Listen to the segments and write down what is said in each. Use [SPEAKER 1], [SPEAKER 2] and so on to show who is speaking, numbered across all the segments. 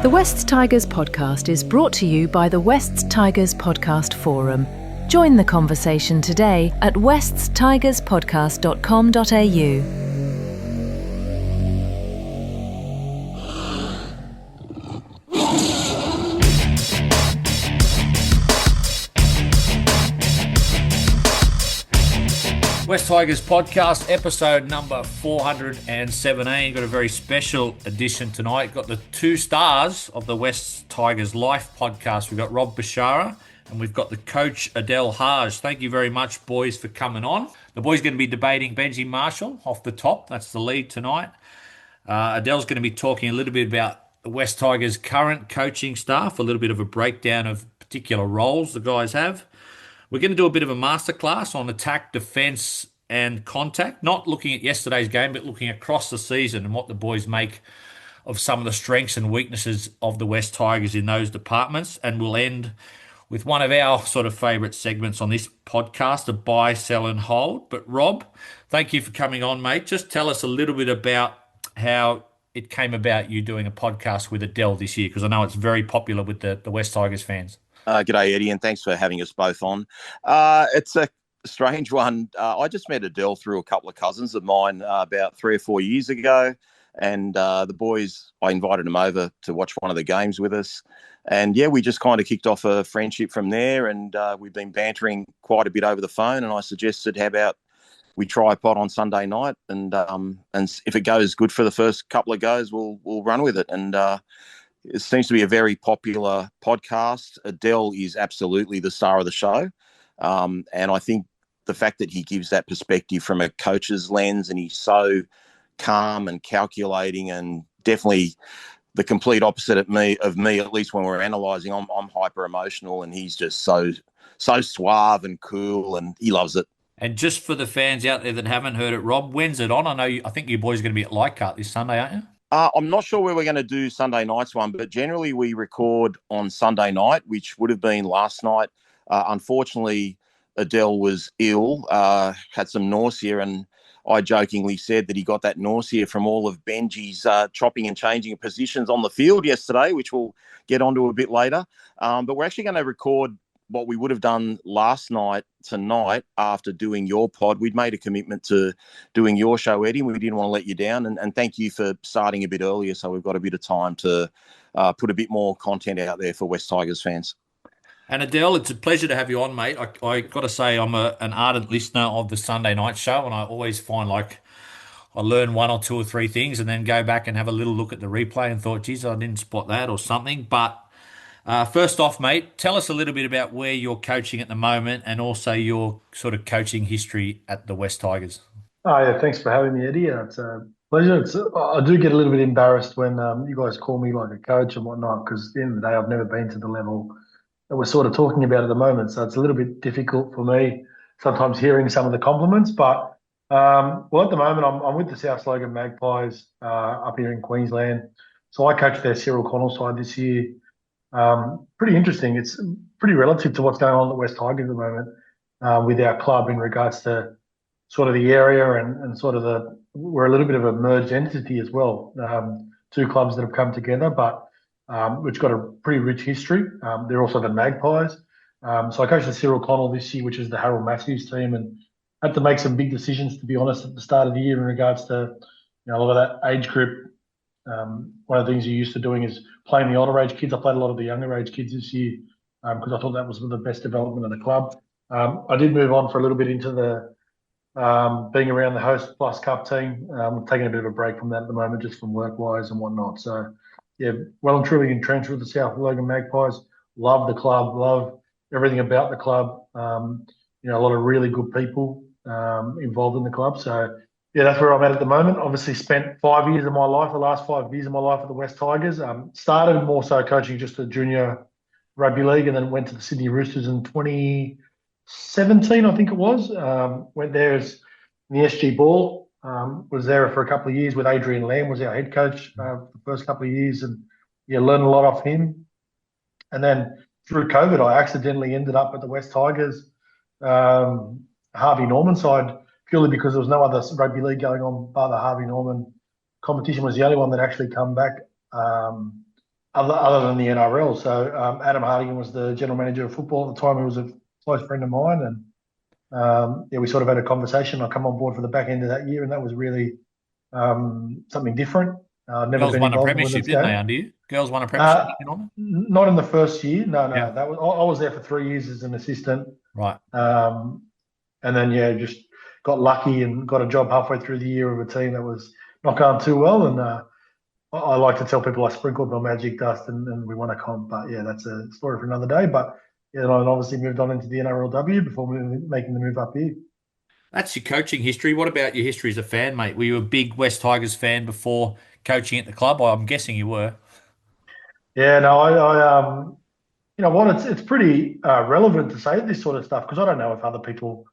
[SPEAKER 1] The Wests Tigers podcast is brought to you by the Wests Tigers Podcast Forum. Join the conversation today at weststigerspodcast.com.au.
[SPEAKER 2] West Tigers podcast, episode number 417. Got a very special edition tonight. Got the two stars of the West Tigers Life podcast. We've got Rob Bashara and we've got the coach, Adel Hage. Thank you very much, boys, for coming on. The boys are going to be debating Benji Marshall off the top. That's the lead tonight. Adel's going to be talking a little bit about the West Tigers' current coaching staff, a little bit of a breakdown of particular roles the guys have. We're going to do a bit of a masterclass on attack, defence and contact, not looking at yesterday's game, but looking across the season and what the boys make of some of the strengths and weaknesses of the West Tigers in those departments. And we'll end with one of our sort of favourite segments on this podcast, a buy, sell and hold. But Rob, thank you for coming on, mate. Just tell us a little bit about how it came about you doing a podcast with Adel this year, because I know it's very popular with the West Tigers fans.
[SPEAKER 3] G'day, Eddie, and thanks for having us both on. It's a strange one. I just met Adel through a couple of cousins of mine about 3 or 4 years ago, and the boys, I invited them over to watch one of the games with us. And, yeah, we just kind of kicked off a friendship from there, and we've been bantering quite a bit over the phone, and I suggested, how about we try a pod on Sunday night, and if it goes good for the first couple of goes, we'll run with it. And it seems to be a very popular podcast. Adel is absolutely the star of the show. And I think the fact that he gives that perspective from a coach's lens, and he's so calm and calculating, and definitely the complete opposite of me, at least when we're analysing. I'm hyper emotional, and he's just so suave and cool, and he loves it.
[SPEAKER 2] And just for the fans out there that haven't heard it, Rob, when's it on? I think you boys are going to be at Leichhardt this Sunday, aren't you?
[SPEAKER 3] I'm not sure where we're going to do Sunday night's one, but generally we record on Sunday night, which would have been last night. Unfortunately, Adel was ill, had some nausea, and I jokingly said that he got that nausea from all of Benji's chopping and changing of positions on the field yesterday, which we'll get onto a bit later. But we're actually going to record what we would have done last night tonight after doing your pod. We'd made a commitment to doing your show, Eddie, and we didn't want to let you down. And thank you for starting a bit earlier, so we've got a bit of time to put a bit more content out there for West Tigers fans.
[SPEAKER 2] And Adel, it's a pleasure to have you on, mate. I got to say I'm an ardent listener of the Sunday night show, and I always find like I learn one or two or three things and then go back and have a little look at the replay and thought, geez, I didn't spot that or something. But first off, mate, tell us a little bit about where you're coaching at the moment, and also your sort of coaching history at the West Tigers.
[SPEAKER 4] Oh, yeah, thanks for having me, Eddie. It's a pleasure. I do get a little bit embarrassed when you guys call me like a coach and whatnot, because at the end of the day, I've never been to the level that we're sort of talking about at the moment. So it's a little bit difficult for me sometimes hearing some of the compliments. But, well, at the moment, I'm with the South Logan Magpies up here in Queensland. So I coached their Cyril Connell side this year. Pretty interesting. It's pretty relative to what's going on at West Tigers at the moment with our club in regards to sort of the area and sort of we're a little bit of a merged entity as well. Two clubs that have come together, but which got a pretty rich history. They're also the Magpies. So I coached the Cyril Connell this year, which is the Harold Matthews team, and had to make some big decisions, to be honest, at the start of the year in regards to a lot of that age group. One of the things you're used to doing is playing the older age kids. I played a lot of the younger age kids this year because I thought that was the best development of the club. I did move on for a little bit into the being around the Host Plus Cup team. I'm taking a bit of a break from that at the moment, just from work-wise and whatnot. So, yeah, well and truly entrenched with the South Logan Magpies. Love the club, love everything about the club. A lot of really good people involved in the club. So, yeah, that's where I'm at the moment. Obviously spent 5 years of my life, the last 5 years of my life at the West Tigers. Started more so coaching just the junior rugby league, and then went to the Sydney Roosters in 2017, I think it was. Went there as in the SG Ball. Was there for a couple of years with Adrian Lamb, was our head coach for the first couple of years, and learned a lot off him. And then through COVID, I accidentally ended up at the West Tigers, Harvey Norman side, purely because there was no other rugby league going on bar the Harvey Norman competition. Was the only one that actually come back other than the NRL. So Adam Hardigan was the general manager of football at the time. He was a close friend of mine, and we sort of had a conversation. I come on board for the back end of that year, and that was really something different. I've never
[SPEAKER 2] Girls
[SPEAKER 4] been
[SPEAKER 2] won a
[SPEAKER 4] involved in
[SPEAKER 2] premiership,
[SPEAKER 4] women's
[SPEAKER 2] didn't they,
[SPEAKER 4] game.
[SPEAKER 2] under you? Girls won a premiership, you know?
[SPEAKER 4] Not in the first year. No.
[SPEAKER 2] Yeah.
[SPEAKER 4] That was I was there for 3 years as an assistant.
[SPEAKER 2] Right.
[SPEAKER 4] And then just got lucky and got a job halfway through the year with a team that was not going too well. And I like to tell people I sprinkled my magic dust and we won a comp. But that's a story for another day. But and I obviously moved on into the NRLW before making the move up here.
[SPEAKER 2] That's your coaching history. What about your history as a fan, mate? Were you a big West Tigers fan before coaching at the club? I'm guessing you were.
[SPEAKER 4] Yeah, no, I you know what, it's pretty relevant to say this sort of stuff because I don't know if other people,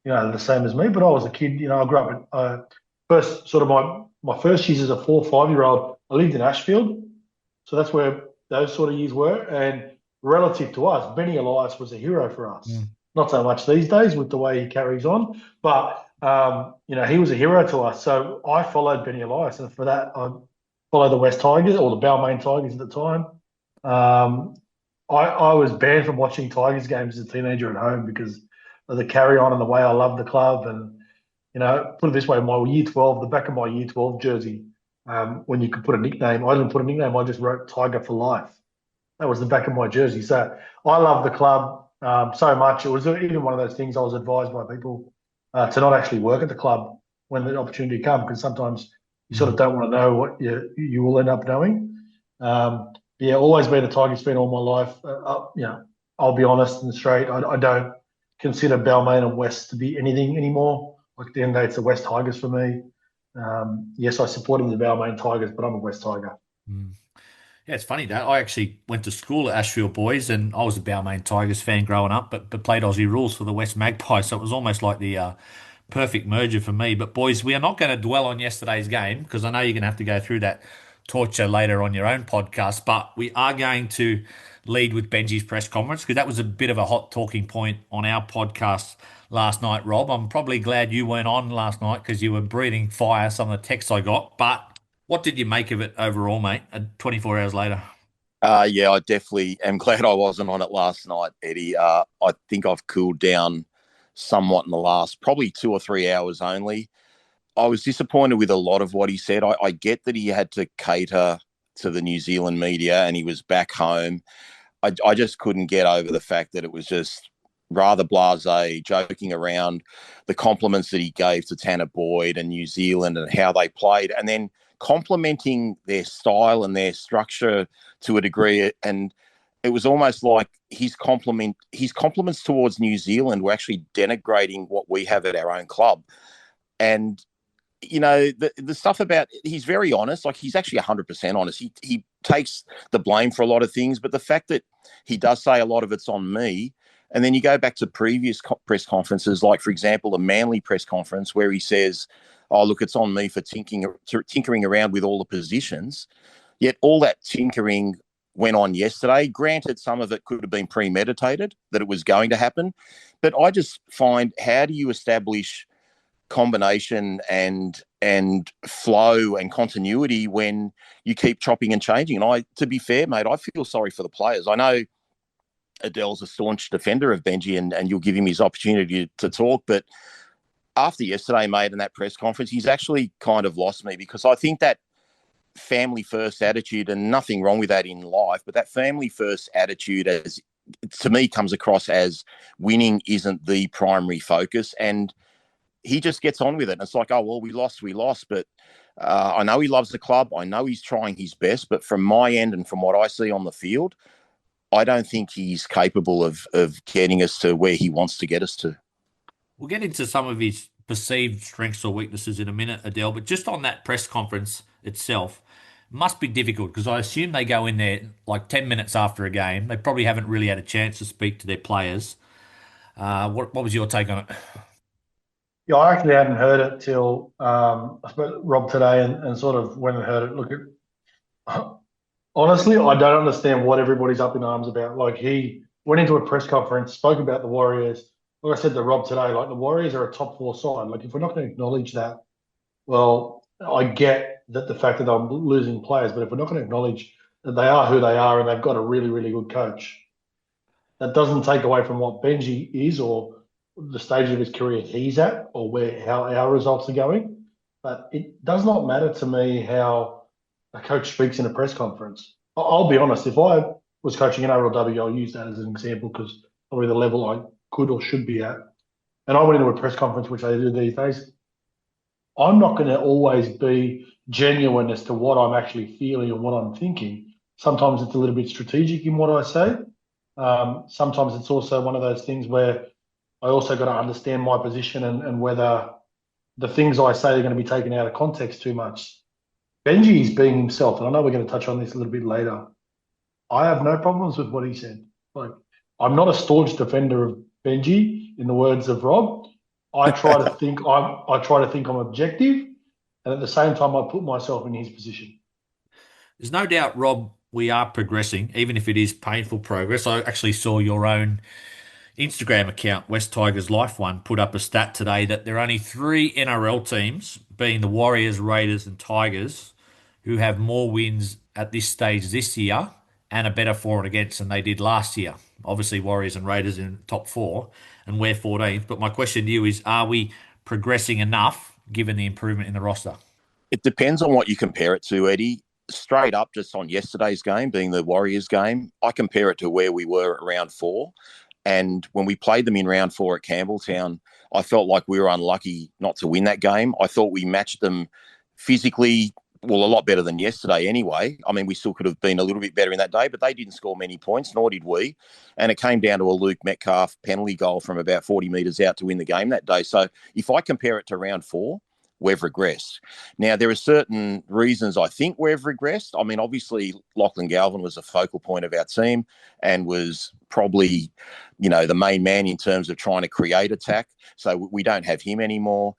[SPEAKER 4] are the same as me. But I was a kid, I grew up in first sort of my first years as a 4 or 5 year old. I lived in Ashfield, so that's where those sort of years were. And relative to us, Benny Elias was a hero for us. Not so much these days with the way he carries on, but he was a hero to us. So I followed Benny Elias, and for that I followed the West Tigers or the Balmain Tigers at the time. I was banned from watching Tigers games as a teenager at home because of the carry on and the way I loved the club. And put it this way, my year 12, the back of my year 12 jersey, when you could put a nickname, I didn't put a nickname. I just wrote Tiger for life. That was the back of my jersey. So I love the club so much. It was even one of those things I was advised by people to not actually work at the club when the opportunity comes, because sometimes you sort of don't want to know what you will end up knowing. Always been a Tigers fan all my life. I'll be honest and straight. I don't consider Balmain and West to be anything anymore. Like at the end of the day, it's the West Tigers for me. Yes, I supported the Balmain Tigers, but I'm a West Tiger.
[SPEAKER 2] Yeah, it's funny that I actually went to school at Ashfield Boys, and I was a Balmain Tigers fan growing up, but played Aussie rules for the West Magpies, so it was almost like the perfect merger for me. But boys, we are not going to dwell on yesterday's game because I know you're going to have to go through that torture later on your own podcast. But we are going to lead with Benji's press conference because that was a bit of a hot talking point on our podcast last night, Rob. I'm probably glad you weren't on last night because you were breathing fire, some of the texts I got. But what did you make of it overall, mate, 24 hours later?
[SPEAKER 3] I definitely am glad I wasn't on it last night, Eddie. I think I've cooled down somewhat in the last probably 2 or 3 hours only. I was disappointed with a lot of what he said. I get that he had to cater to the New Zealand media and he was back home. I just couldn't get over the fact that it was just rather blasé, joking around the compliments that he gave to Tanner Boyd and New Zealand and how they played, and then complimenting their style and their structure to a degree. And it was almost like his compliments towards New Zealand were actually denigrating what we have at our own club. And the stuff about, he's very honest. Like, he's actually 100% honest. He takes the blame for a lot of things, but the fact that he does say a lot of it's on me. And then you go back to previous press conferences, like, for example, the Manly press conference where he says, oh, look, it's on me for tinkering around with all the positions. Yet all that tinkering went on yesterday. Granted, some of it could have been premeditated, that it was going to happen. But I just find, how do you establish combination and flow and continuity when you keep chopping and changing? And to be fair, mate, I feel sorry for the players. I know Adel's a staunch defender of Benji and you'll give him his opportunity to talk, but after yesterday, mate, in that press conference, he's actually kind of lost me, because I think that family first attitude, and nothing wrong with that in life, but that family first attitude, as to me, comes across as winning isn't the primary focus. And he just gets on with it. And it's like, oh, well, we lost. But I know he loves the club. I know he's trying his best. But from my end and from what I see on the field, I don't think he's capable of getting us to where he wants to get us to.
[SPEAKER 2] We'll get into some of his perceived strengths or weaknesses in a minute, Adel, but just on that press conference itself, it must be difficult because I assume they go in there like 10 minutes after a game. They probably haven't really had a chance to speak to their players. What was your take on it?
[SPEAKER 4] Yeah, I actually hadn't heard it till I spoke to Rob today and sort of went and heard it. Look, honestly, I don't understand what everybody's up in arms about. Like, he went into a press conference, spoke about the Warriors. Like I said to Rob today, like, the Warriors are a top 4 side. Like, if we're not going to acknowledge that, well, I get that the fact that I'm losing players, but if we're not going to acknowledge they are who they are, and they've got a really, really good coach. That doesn't take away from what Benji is or the stage of his career he's at or how our results are going. But it does not matter to me how a coach speaks in a press conference. I'll be honest, if I was coaching an RLW, I'll use that as an example because probably the level I could or should be at. And I went into a press conference, which I do these days. I'm not going to always be genuine as to what I'm actually feeling and what I'm thinking. Sometimes it's a little bit strategic in what I say. Sometimes it's also one of those things where I also got to understand my position and whether the things I say are going to be taken out of context too much. Benji is being himself, and I know we're going to touch on this a little bit later. I have no problems with what he said. Like, I'm not a staunch defender of Benji, in the words of Rob. I try to think I'm objective, and at the same time, I put myself in his position.
[SPEAKER 2] There's no doubt, Rob, we are progressing, even if it is painful progress. I actually saw your own Instagram account, West Tigers Life One, put up a stat today that there are only 3 NRL teams, being the Warriors, Raiders, and Tigers, who have more wins at this stage this year and a better for and against than they did last year. Obviously, Warriors and Raiders in top 4, and we're 14th. But my question to you is, are we progressing enough given the improvement in the roster?
[SPEAKER 3] It depends on what you compare it to, Eddie. Straight up, just on yesterday's game, being the Warriors game, I compare it to where we were at round 4. And when we played them in round 4 at Campbelltown, I felt like we were unlucky not to win that game. I thought we matched them physically, well, a lot better than yesterday anyway. I mean, we still could have been a little bit better in that day, but they didn't score many points, nor did we. And it came down to a Luke Metcalf penalty goal from about 40 metres out to win the game that day. So if I compare it to round 4, we've regressed. Now, there are certain reasons I think we've regressed. I mean, obviously, Lachlan Galvin was a focal point of our team and was probably, the main man in terms of trying to create attack. So we don't have him anymore.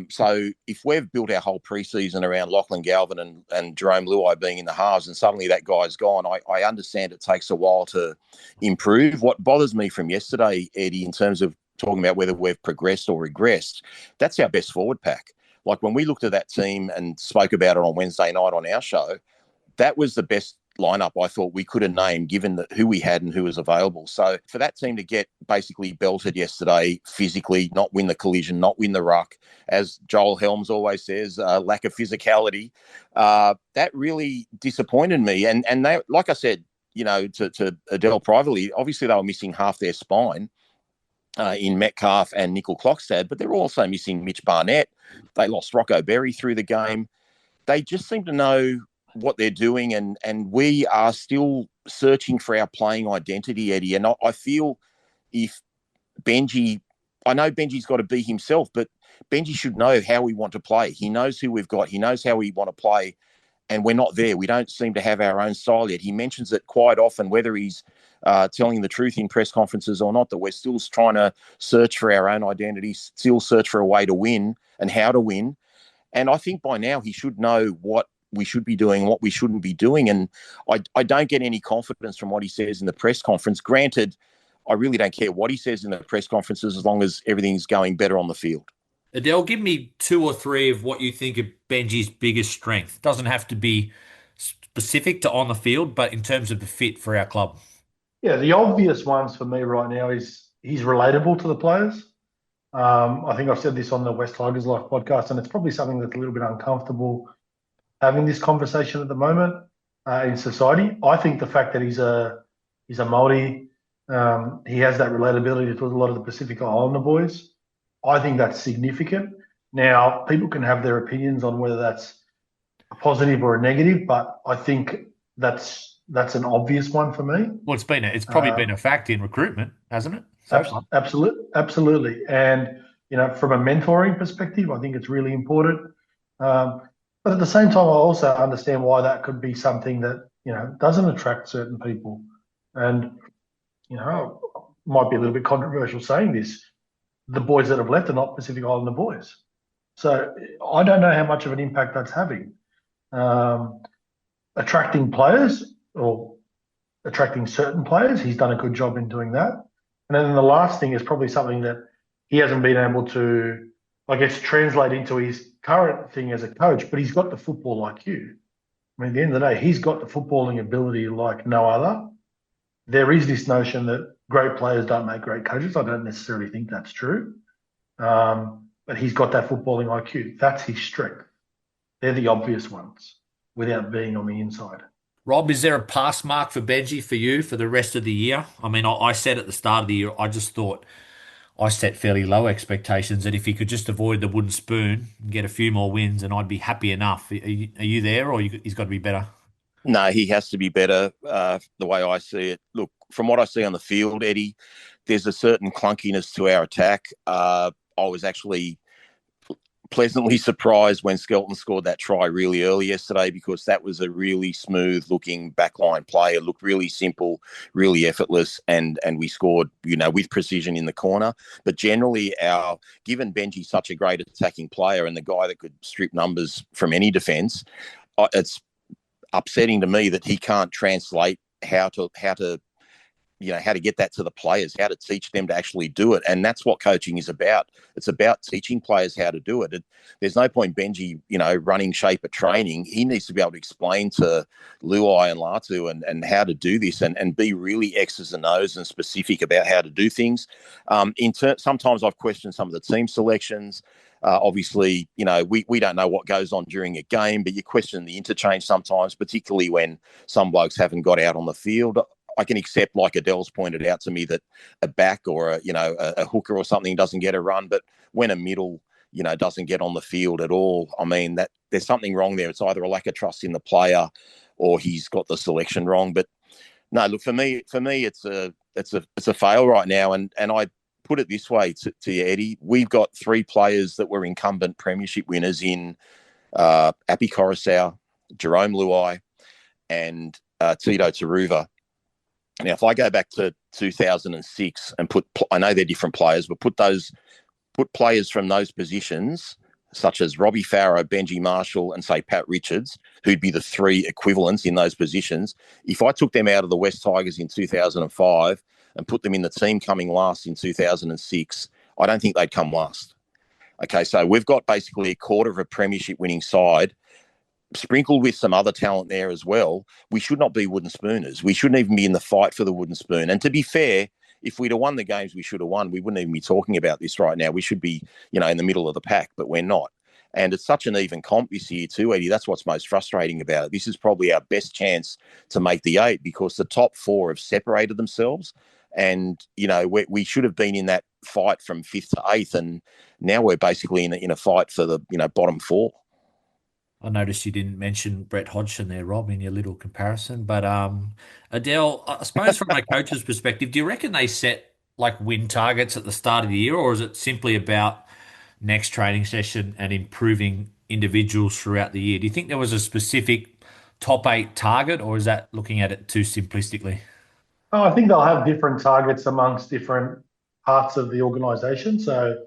[SPEAKER 3] So if we've built our whole preseason around Lachlan Galvin and Jerome Luai being in the halves and suddenly that guy's gone, I understand it takes a while to improve. What bothers me from yesterday, Eddie, in terms of talking about whether we've progressed or regressed, that's our best forward pack. Like when we looked at that team and spoke about it on Wednesday night on our show, that was the best lineup I thought we could have named given who we had and who was available. So for that team to get basically belted yesterday physically, not win the collision, not win the ruck, as Joel Helms always says, lack of physicality, that really disappointed me. And they, like I said, to Adel privately, obviously they were missing half their spine in Metcalf and Nickel Clockstad, but they're also missing Mitch Barnett. They lost Rocco Berry through the game. They just seem to know what they're doing, and we are still searching for our playing identity, Eddie. And I feel if Benji, I know Benji's got to be himself, but Benji should know how we want to play. He knows who we've got. He knows how we want to play, and we're not there. We don't seem to have our own style yet. He mentions it quite often, whether he's telling the truth in press conferences or not, that we're still trying to search for our own identity, still search for a way to win and how to win. And I think by now he should know what we should be doing and what we shouldn't be doing. And I don't get any confidence from what he says in the press conference. Granted, I really don't care what he says in the press conferences as long as everything's going better on the field.
[SPEAKER 2] Adel, give me 2 or 3 of what you think are Benji's biggest strength. Doesn't have to be specific to on the field, but in terms of the fit for our club.
[SPEAKER 4] Yeah, the obvious ones for me right now is he's relatable to the players. I think I've said this on the West Tigers Life podcast, and it's probably something that's a little bit uncomfortable having this conversation at the moment in society. I think the fact that he's a Māori, he has that relatability to a lot of the Pacific Islander boys. I think that's significant. Now, people can have their opinions on whether that's a positive or a negative, but I think that's an obvious one for me.
[SPEAKER 2] Well, it's probably been a fact in recruitment, hasn't it?
[SPEAKER 4] Absolutely. And, from a mentoring perspective, I think it's really important. But at the same time, I also understand why that could be something that, doesn't attract certain people. And, might be a little bit controversial saying this. The boys that have left are not Pacific Islander boys. So I don't know how much of an impact that's having. Attracting players or attracting certain players, he's done a good job in doing that. And then the last thing is probably something that he hasn't been able to, I guess, translate into his current thing as a coach, but he's got the football IQ. I mean, at the end of the day, he's got the footballing ability like no other. There is this notion that great players don't make great coaches. I don't necessarily think that's true. But he's got that footballing IQ. That's his strength. They're the obvious ones without being on the inside.
[SPEAKER 2] Rob, is there a pass mark for Benji for you for the rest of the year? I mean, I said at the start of the year, I just thought I set fairly low expectations that if he could just avoid the wooden spoon and get a few more wins, and I'd be happy enough. Are you there, or he's got to be better?
[SPEAKER 3] No, he has to be better. The way I see it, look, from what I see on the field, Eddie, there's a certain clunkiness to our attack. I was actually pleasantly surprised when Skelton scored that try really early yesterday, because that was a really smooth looking backline play. It looked really simple, really effortless, and we scored, with precision in the corner. But generally, given Benji such a great attacking player and the guy that could strip numbers from any defence, it's upsetting to me that he can't translate how to get that to the players, how to teach them to actually do it. And that's what coaching is about. It's about teaching players how to do it. There's no point Benji, running shape at training. He needs to be able to explain to Luai and Latu and how to do this and be really X's and O's and specific about how to do things. Sometimes I've questioned some of the team selections. Obviously, we don't know what goes on during a game, but you question the interchange sometimes, particularly when some blokes haven't got out on the field. I can accept, like Adel's pointed out to me, that a back or a hooker or something doesn't get a run, but when a middle, doesn't get on the field at all, I mean, that there's something wrong there. It's either a lack of trust in the player or he's got the selection wrong. But no, look, for me, it's a fail right now, and I put it this way to you, Eddie. We've got 3 players that were incumbent premiership winners in Appy Coruscant, Jerome Luai, and Tito Taruva. Now, if I go back to 2006 and I know they're different players, but put players from those positions, such as Robbie Farrow, Benji Marshall, and say Pat Richards, who'd be the 3 equivalents in those positions. If I took them out of the West Tigers in 2005 and put them in the team coming last in 2006, I don't think they'd come last. Okay, so we've got basically a quarter of a premiership winning side, sprinkled with some other talent there as well. We should not be wooden spooners. We shouldn't even be in the fight for the wooden spoon. And to be fair, if we'd have won the games we should have won, we wouldn't even be talking about this right now. We should be, in the middle of the pack, but we're not. And it's such an even comp this year too, Eddie. That's what's most frustrating about it. This is probably our best chance to make the 8, because the top 4 have separated themselves. And, we should have been in that fight from 5th to 8th. And now we're basically in a fight for the, bottom 4.
[SPEAKER 2] I noticed you didn't mention Brett Hodgson there, Rob, in your little comparison. But Adel, I suppose from a coach's perspective, do you reckon they set win targets at the start of the year, or is it simply about next training session and improving individuals throughout the year? Do you think there was a specific top 8 target, or is that looking at it too simplistically?
[SPEAKER 4] Oh, I think they'll have different targets amongst different parts of the organisation. So,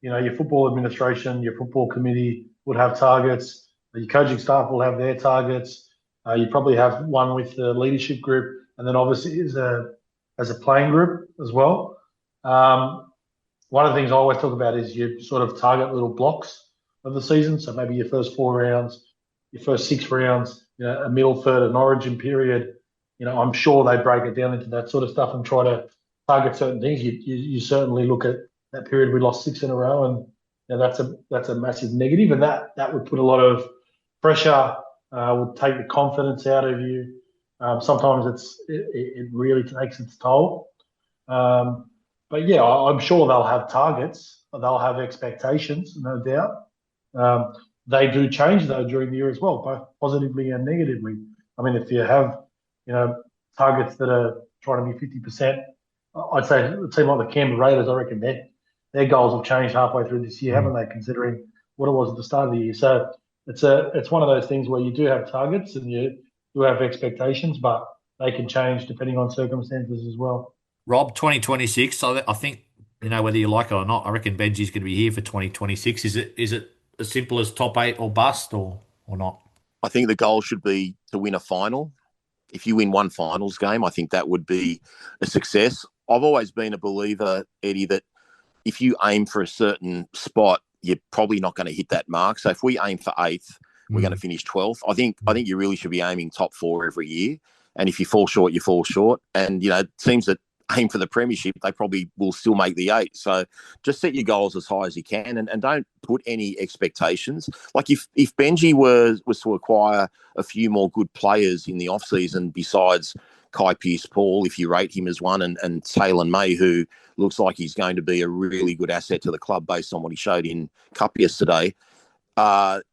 [SPEAKER 4] your football administration, your football committee would have targets. Your coaching staff will have their targets. You probably have one with the leadership group, and then obviously as a playing group as well. One of the things I always talk about is you sort of target little blocks of the season. So maybe your first 4 rounds, your first 6 rounds, a middle third, an origin period. I'm sure they break it down into that sort of stuff and try to target certain things. You certainly look at that period we lost 6 in a row, and that's a massive negative, and that would put a lot of pressure, would take the confidence out of you. Sometimes it really takes its toll. But yeah, I'm sure they'll have targets. They'll have expectations, no doubt. They do change though during the year as well, both positively and negatively. I mean, if you have, targets that are trying to be 50%, I'd say a team like the Canberra Raiders, I reckon their goals have changed halfway through this year, haven't they? Considering what it was at the start of the year. So it's one of those things where you do have targets and you do have expectations, but they can change depending on circumstances as well.
[SPEAKER 2] Rob, 2026, I think, whether you like it or not, I reckon Benji's going to be here for 2026. Is it as simple as top 8 or bust or not?
[SPEAKER 3] I think the goal should be to win a final. If you win one finals game, I think that would be a success. I've always been a believer, Eddie, that if you aim for a certain spot, you're probably not going to hit that mark. So if we aim for 8th, we're going to finish 12th. I think you really should be aiming top 4 every year. And if you fall short, you fall short. And, teams that aim for the premiership, they probably will still make the 8. So just set your goals as high as you can and don't put any expectations. Like if Benji was to acquire a few more good players in the off-season besides Kai Pearce-Paul, if you rate him as one, and Taylor May, who looks like he's going to be a really good asset to the club based on what he showed in Cup yesterday,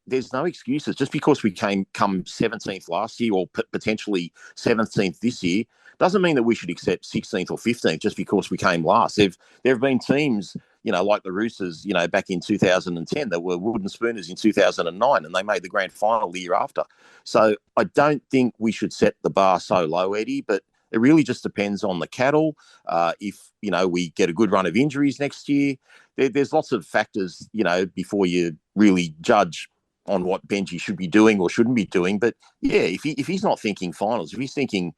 [SPEAKER 3] there's no excuses. Just because we come 17th last year or potentially 17th this year doesn't mean that we should accept 16th or 15th just because we came last. There have been teams, like the Roosters, back in 2010 that were wooden spooners in 2009 and they made the grand final the year after. So I don't think we should set the bar so low, Eddie, but it really just depends on the cattle. If, we get a good run of injuries next year, there's lots of factors, before you really judge on what Benji should be doing or shouldn't be doing. But yeah, if he's not thinking finals, if he's thinking,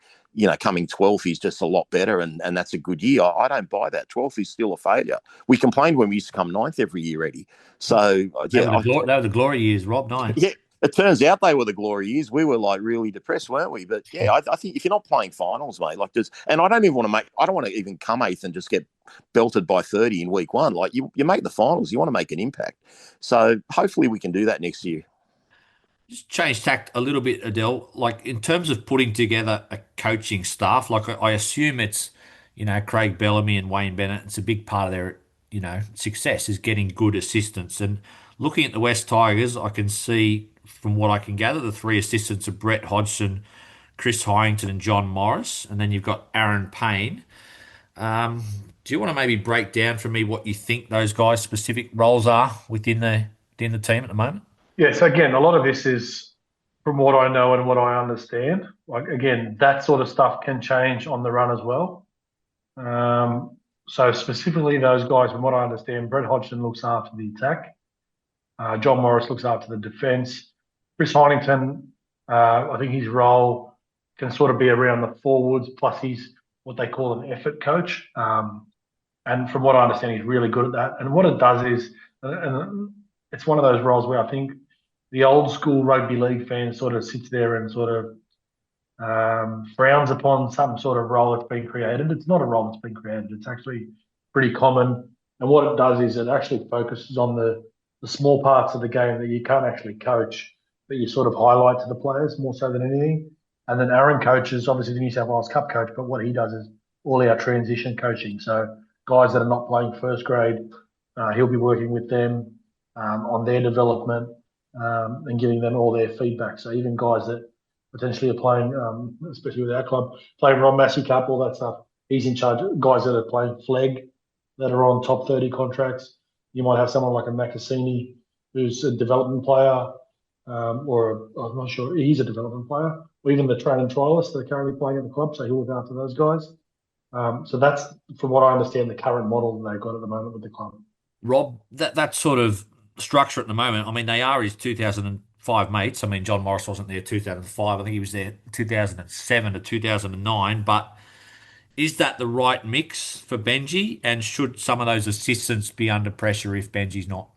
[SPEAKER 3] coming 12th is just a lot better and that's a good year, I don't buy that. 12th is still a failure. We complained when we used to come 9th every year, Eddie. So
[SPEAKER 2] yeah. They were the glory years, Rob, 9.
[SPEAKER 3] Yeah. It turns out they were the glory years. We were really depressed, weren't we? But yeah, I think if you're not playing finals, mate, and I don't want to even come 8th and just get belted by 30 in week 1. Like you make the finals, you want to make an impact. So hopefully we can do that next year.
[SPEAKER 2] Just change tact a little bit, Adel. Like in terms of putting together a coaching staff, like I assume it's, Craig Bellamy and Wayne Bennett. It's a big part of their, success is getting good assistants. And looking at the West Tigers, I can see from what I can gather, the 3 assistants are Brett Hodgson, Chris Hyington, and John Morris, and then you've got Aaron Payne. Do you want to maybe break down for me what you think those guys' specific roles are within the team at the moment?
[SPEAKER 4] Yeah, so again, a lot of this is from what I know and what I understand. Like again, that sort of stuff can change on the run as well. So specifically those guys, from what I understand, Brett Hodgson looks after the attack. John Morris looks after the defence. Chris Hynington, I think his role can sort of be around the forwards, plus he's what they call an effort coach. And from what I understand, he's really good at that. And what it does is, and it's one of those roles where I think the old school rugby league fan sort of sits there and sort of frowns upon some sort of role that's been created. It's not a role that's been created. It's actually pretty common. And what it does is it actually focuses on the small parts of the game that you can't actually coach, that you sort of highlight to the players more so than anything. And then Aaron coaches, obviously the New South Wales Cup coach, but what he does is all our transition coaching. So guys that are not playing first grade, he'll be working with them on their development and giving them all their feedback. So even guys that potentially are playing, especially with our club, playing Ron Massey Cup, all that stuff, he's in charge of guys that are playing flag, that are on top 30 contracts. You might have someone like a Macassini who's a development player, or I'm not sure, he's a development player, or even the training trialists that are currently playing at the club, so he'll look after those guys. So that's, from what I understand, the current model that they've got at the moment with the club.
[SPEAKER 2] Rob, that sort of structure at the moment, I mean, they are his 2005 mates. I mean, John Morris wasn't there 2005. I think he was there 2007 to 2009, but is that the right mix for Benji? And should some of those assistants be under pressure if Benji's not?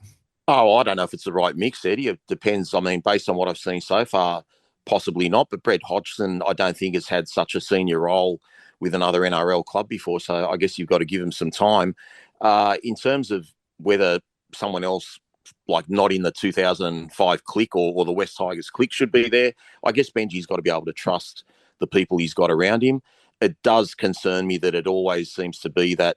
[SPEAKER 3] Oh, I don't know if it's the right mix, Eddie. It depends. I mean, based on what I've seen so far, possibly not. But Brett Hodgson, I don't think has had such a senior role with another NRL club before. So I guess you've got to give him some time. In terms of whether someone else, like not in the 2005 clique or the West Tigers clique, should be there, I guess Benji's got to be able to trust the people he's got around him. It does concern me that it always seems to be that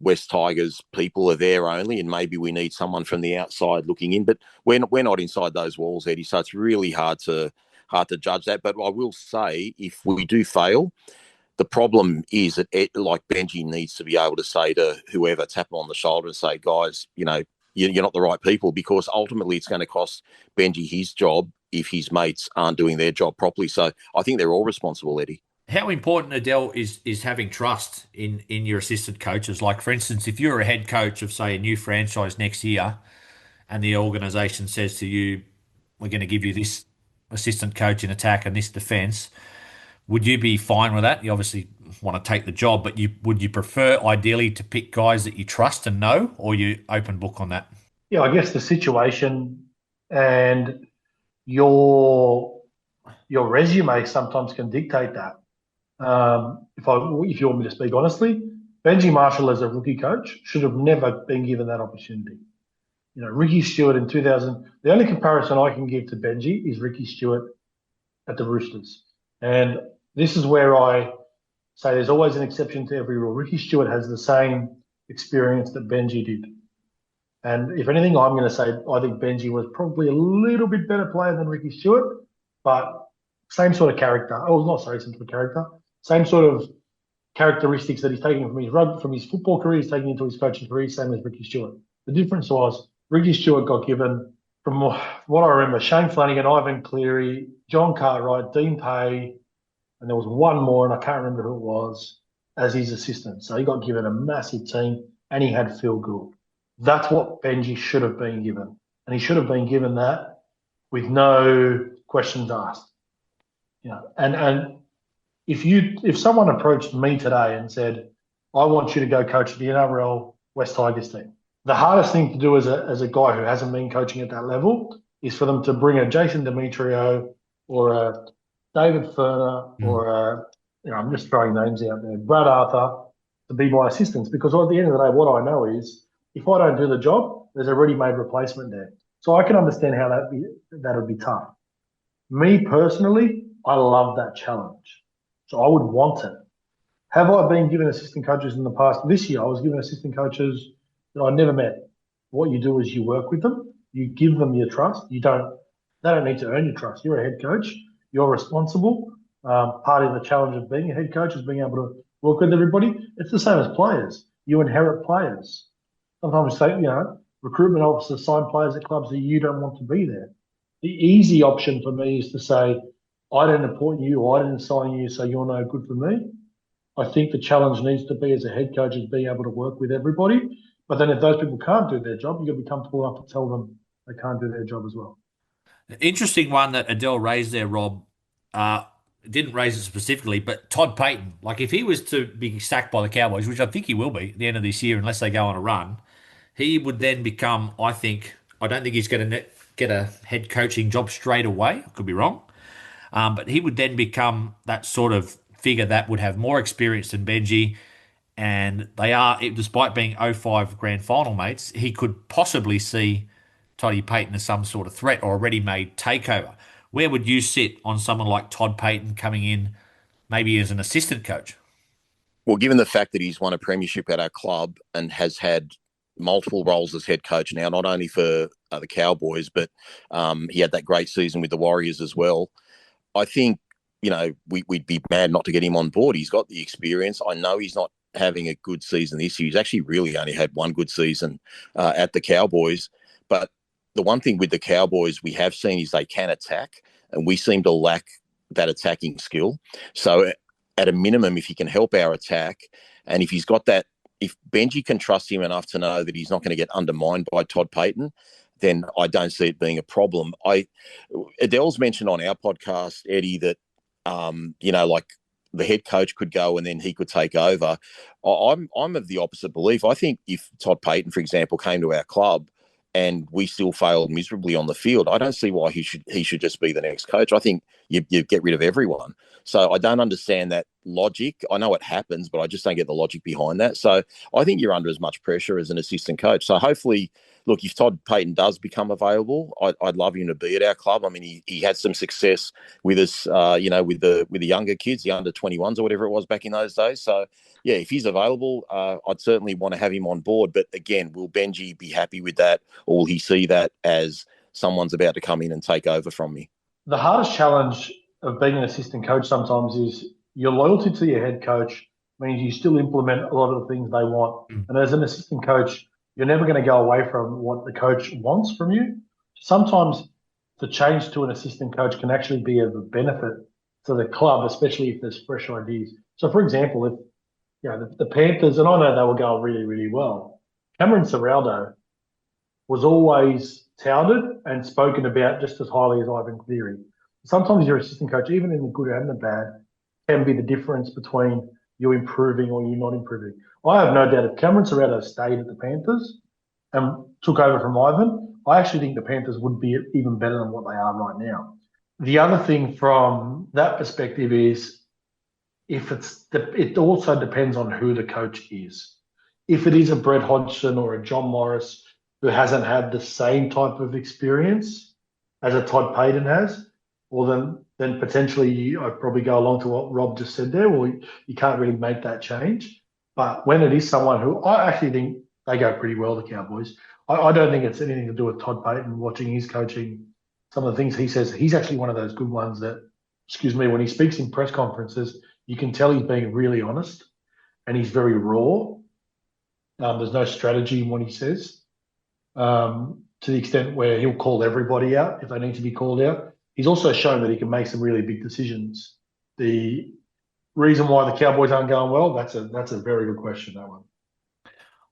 [SPEAKER 3] West Tigers people are there only, and maybe we need someone from the outside looking in. But we're not inside those walls, Eddie, so it's really hard to judge that. But I will say, if we do fail, the problem is that like Benji needs to be able to say to whoever, tap him on the shoulder and say, guys, you're not the right people, because ultimately it's going to cost Benji his job if his mates aren't doing their job properly. So I think they're all responsible, Eddie.
[SPEAKER 2] How important, Adel, is having trust in your assistant coaches? Like, for instance, if you're a head coach of, say, a new franchise next year and the organisation says to you, we're going to give you this assistant coach in attack and this defence, would you be fine with that? You obviously want to take the job, but would you prefer ideally to pick guys that you trust and know, or you open book on that?
[SPEAKER 4] Yeah, I guess the situation and your resume sometimes can dictate that. If you want me to speak honestly, Benji Marshall as a rookie coach should have never been given that opportunity. You know, Ricky Stewart in 2000, the only comparison I can give to Benji is Ricky Stewart at the Roosters. And this is where I say there's always an exception to every rule. Ricky Stewart has the same experience that Benji did. And if anything, I'm going to say I think Benji was probably a little bit better player than Ricky Stewart, but same sort of character. Oh, not sorry, same sort of character. Same sort of characteristics that he's taking from his football career, he's taking into his coaching career, same as Ricky Stewart. The difference was Ricky Stewart got given, from what I remember, Shane Flanagan, Ivan Cleary, John Cartwright, Dean Pay, and there was one more, and I can't remember who it was, as his assistant. So he got given a massive team, and he had Phil Gould. That's what Benji should have been given. And he should have been given that with no questions asked. You know, and if someone approached me today and said, I want you to go coach the NRL West Tigers team, the hardest thing to do as a guy who hasn't been coaching at that level is for them to bring a Jason Demetrio or a David Ferner or I'm just throwing names out there, Brad Arthur, to be my assistants, because at the end of the day, what I know is if I don't do the job, there's a ready-made replacement there. So I can understand how that would be tough. Me personally, I love that challenge. So I would want it. Have I been given assistant coaches in the past? This year, I was given assistant coaches that I never met. What you do is you work with them. You give them your trust. They don't need to earn your trust. You're a head coach. You're responsible. Part of the challenge of being a head coach is being able to work with everybody. It's the same as players. You inherit players. Sometimes recruitment officers sign players at clubs that you don't want to be there. The easy option for me is to say, I didn't appoint you, or I didn't sign you, so you're no good for me. I think the challenge needs to be as a head coach is being able to work with everybody. But then if those people can't do their job, you've got to be comfortable enough to tell them they can't do their job as well.
[SPEAKER 2] Interesting one that Adel raised there, Rob. Didn't raise it specifically, but Todd Payton. Like if he was to be sacked by the Cowboys, which I think he will be at the end of this year unless they go on a run, he would then become, I don't think he's going to get a head coaching job straight away. I could be wrong. But he would then become that sort of figure that would have more experience than Benji. And they are, despite being 05 grand final mates, he could possibly see Toddy Payton as some sort of threat or a ready-made takeover. Where would you sit on someone like Todd Payton coming in maybe as an assistant coach?
[SPEAKER 3] Well, given the fact that he's won a premiership at our club and has had multiple roles as head coach now, not only for the Cowboys, but he had that great season with the Warriors as well. I think, we'd be mad not to get him on board. He's got the experience. I know he's not having a good season this year. He's actually really only had one good season at the Cowboys. But the one thing with the Cowboys we have seen is they can attack, and we seem to lack that attacking skill. So at a minimum, if he can help our attack, and if he's got that, if Benji can trust him enough to know that he's not going to get undermined by Todd Payton, then I don't see it being a problem. Adel's mentioned on our podcast, Eddie, that, like the head coach could go and then he could take over. I'm of the opposite belief. I think if Todd Payton, for example, came to our club and we still failed miserably on the field, I don't see why he should just be the next coach. I think you get rid of everyone. So I don't understand that logic. I know it happens, but I just don't get the logic behind that. So I think you're under as much pressure as an assistant coach. So hopefully, look, if Todd Payton does become available, I'd love him to be at our club. I mean, he had some success with us, with the younger kids, the under 21s or whatever it was back in those days. So yeah, if he's available, I'd certainly want to have him on board. But again, will Benji be happy with that, or will he see that as someone's about to come in and take over from me?
[SPEAKER 4] The hardest challenge of being an assistant coach sometimes is your loyalty to your head coach means you still implement a lot of the things they want. And as an assistant coach, you're never going to go away from what the coach wants from you. Sometimes the change to an assistant coach can actually be of a benefit to the club, especially if there's fresh ideas. So, for example, if the Panthers, and I know they were going really, really well, Cameron Ciraldo was always touted and spoken about just as highly as Ivan Cleary. Sometimes your assistant coach, even in the good and the bad, can be the difference between you improving or you not improving. I have no doubt if Cameron Ciraldo stayed at the Panthers and took over from Ivan, I actually think the Panthers would be even better than what they are right now. The other thing from that perspective is it also depends on who the coach is. If it is a Brett Hodgson or a John Morris who hasn't had the same type of experience as a Todd Payton has, well then potentially I'd probably go along to what Rob just said there. Well, you can't really make that change. But when it is someone who I actually think they go pretty well, the Cowboys. I don't think it's anything to do with Todd Payton watching his coaching. Some of the things he says, he's actually one of those good ones that, when he speaks in press conferences, you can tell he's being really honest and he's very raw. There's no strategy in what he says, to the extent where he'll call everybody out if they need to be called out. He's also shown that he can make some really big decisions. The reason why the Cowboys aren't going well, that's a very good question, that one.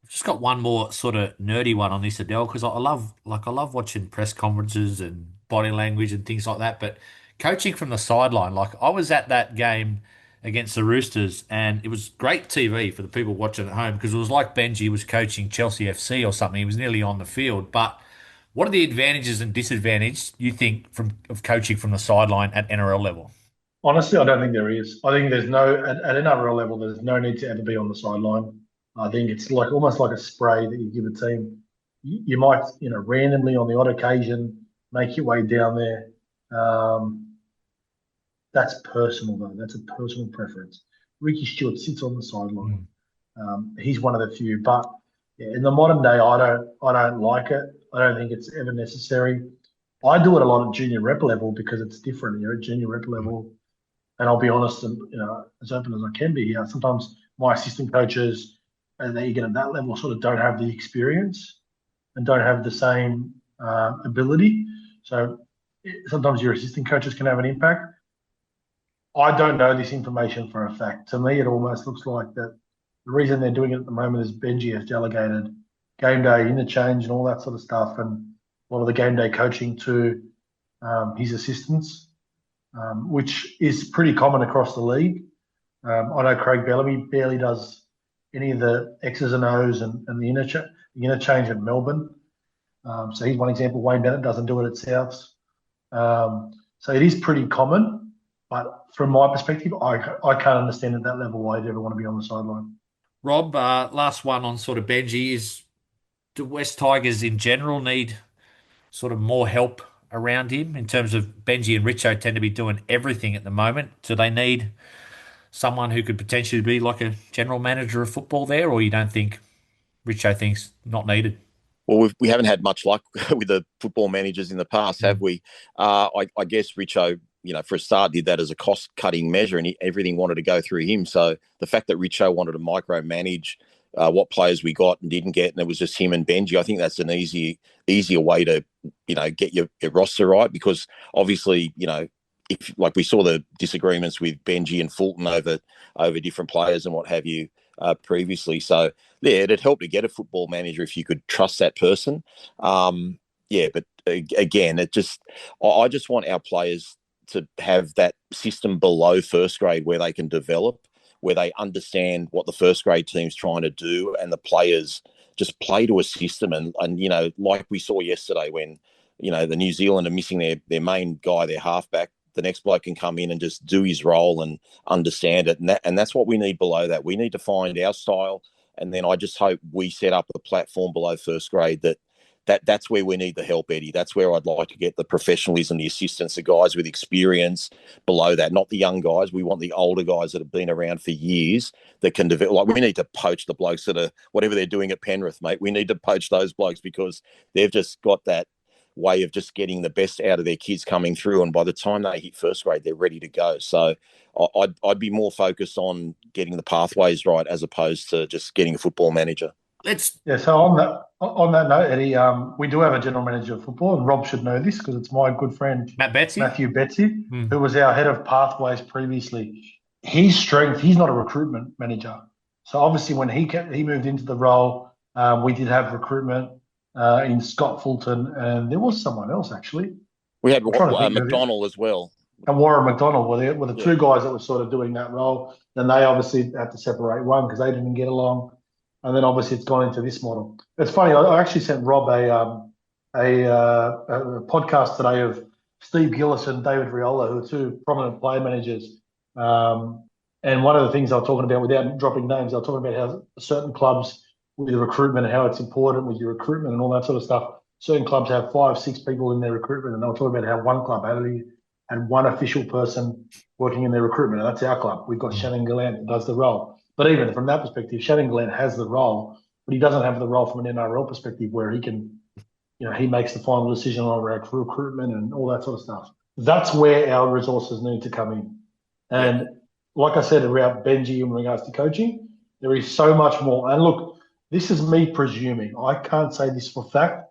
[SPEAKER 2] I've just got one more sort of nerdy one on this, Adel, because I love watching press conferences and body language and things like that. But coaching from the sideline, like I was at that game against the Roosters, and it was great TV for the people watching at home because it was like Benji was coaching Chelsea FC or something. He was nearly on the field. But what are the advantages and disadvantages you think of coaching from the sideline at NRL level?
[SPEAKER 4] Honestly, I don't think there is. I think there's no at NRL level. There's no need to ever be on the sideline. I think it's like almost like a spray that you give a team. You might, randomly on the odd occasion make your way down there. That's personal though. That's a personal preference. Ricky Stewart sits on the sideline. He's one of the few. But yeah, in the modern day, I don't like it. I don't think it's ever necessary. I do it a lot at junior rep level because it's different. You're at junior rep level, and I'll be honest and as open as I can be here. Sometimes my assistant coaches, and that you get at that level, sort of don't have the experience and don't have the same ability. So sometimes your assistant coaches can have an impact. I don't know this information for a fact. To me, it almost looks like that the reason they're doing it at the moment is Benji has delegated game day interchange and all that sort of stuff, and a lot of the game day coaching to his assistants, which is pretty common across the league. I know Craig Bellamy barely does any of the X's and O's and the interchange at Melbourne. So he's one example. Wayne Bennett doesn't do it at Souths. So it is pretty common, but from my perspective, I can't understand at that level why you'd ever want to be on the sideline.
[SPEAKER 2] Rob, last one on sort of Benji is, do West Tigers in general need sort of more help around him in terms of Benji and Richo tend to be doing everything at the moment? Do they need someone who could potentially be like a general manager of football there, or you don't think Richo thinks not needed?
[SPEAKER 3] Well, we haven't had much luck with the football managers in the past, have we? I guess Richo, for a start, did that as a cost-cutting measure, and everything wanted to go through him. So the fact that Richo wanted to micromanage what players we got and didn't get, and it was just him and Benji, I think that's an easier way to, get your roster right, because obviously, if like we saw the disagreements with Benji and Fulton over different players and what have you previously. So yeah, it'd help to get a football manager if you could trust that person. But again, I just want our players to have that system below first grade where they can develop, where they understand what the first grade team's trying to do, and the players just play to a system. And like we saw yesterday when, the New Zealand are missing their main guy, their halfback, the next bloke can come in and just do his role and understand it. And that's what we need below that. We need to find our style. And then I just hope we set up a platform below first grade that's where we need the help, Eddie. That's where I'd like to get the professionalism, the assistance, the guys with experience below that, not the young guys. We want the older guys that have been around for years that can develop. Like, we need to poach the blokes that are, whatever they're doing at Penrith, mate. We need to poach those blokes because they've just got that way of just getting the best out of their kids coming through. And by the time they hit first grade, they're ready to go. So I'd be more focused on getting the pathways right as opposed to just getting a football manager.
[SPEAKER 4] So on that note, Eddie, we do have a general manager of football, and Rob should know this because it's my good friend Matthew Betsy, who was our head of pathways previously. His strength, he's not a recruitment manager. So obviously when he moved into the role, we did have recruitment in Scott Fulton, and there was someone else actually.
[SPEAKER 3] We had McDonald as well.
[SPEAKER 4] And Warren McDonald were the two guys that were sort of doing that role. Then they obviously had to separate one because they didn't get along. And then obviously it's gone into this model. It's funny. I actually sent Rob a podcast today of Steve Gillis and David Riola, who are two prominent player managers. And one of the things they were talking about, without dropping names, they were talking about how certain clubs with the recruitment and how it's important with your recruitment and all that sort of stuff. Certain clubs have 5, 6 people in their recruitment, and they were talking about how one club had one official person working in their recruitment, and that's our club. We've got Shannon Gallant that does the role. But even from that perspective, Shannon Gallant has the role, but he doesn't have the role from an NRL perspective where he can, he makes the final decision on recruitment and all that sort of stuff. That's where our resources need to come in. And like I said about Benji in regards to coaching, there is so much more. And look, this is me presuming. I can't say this for fact.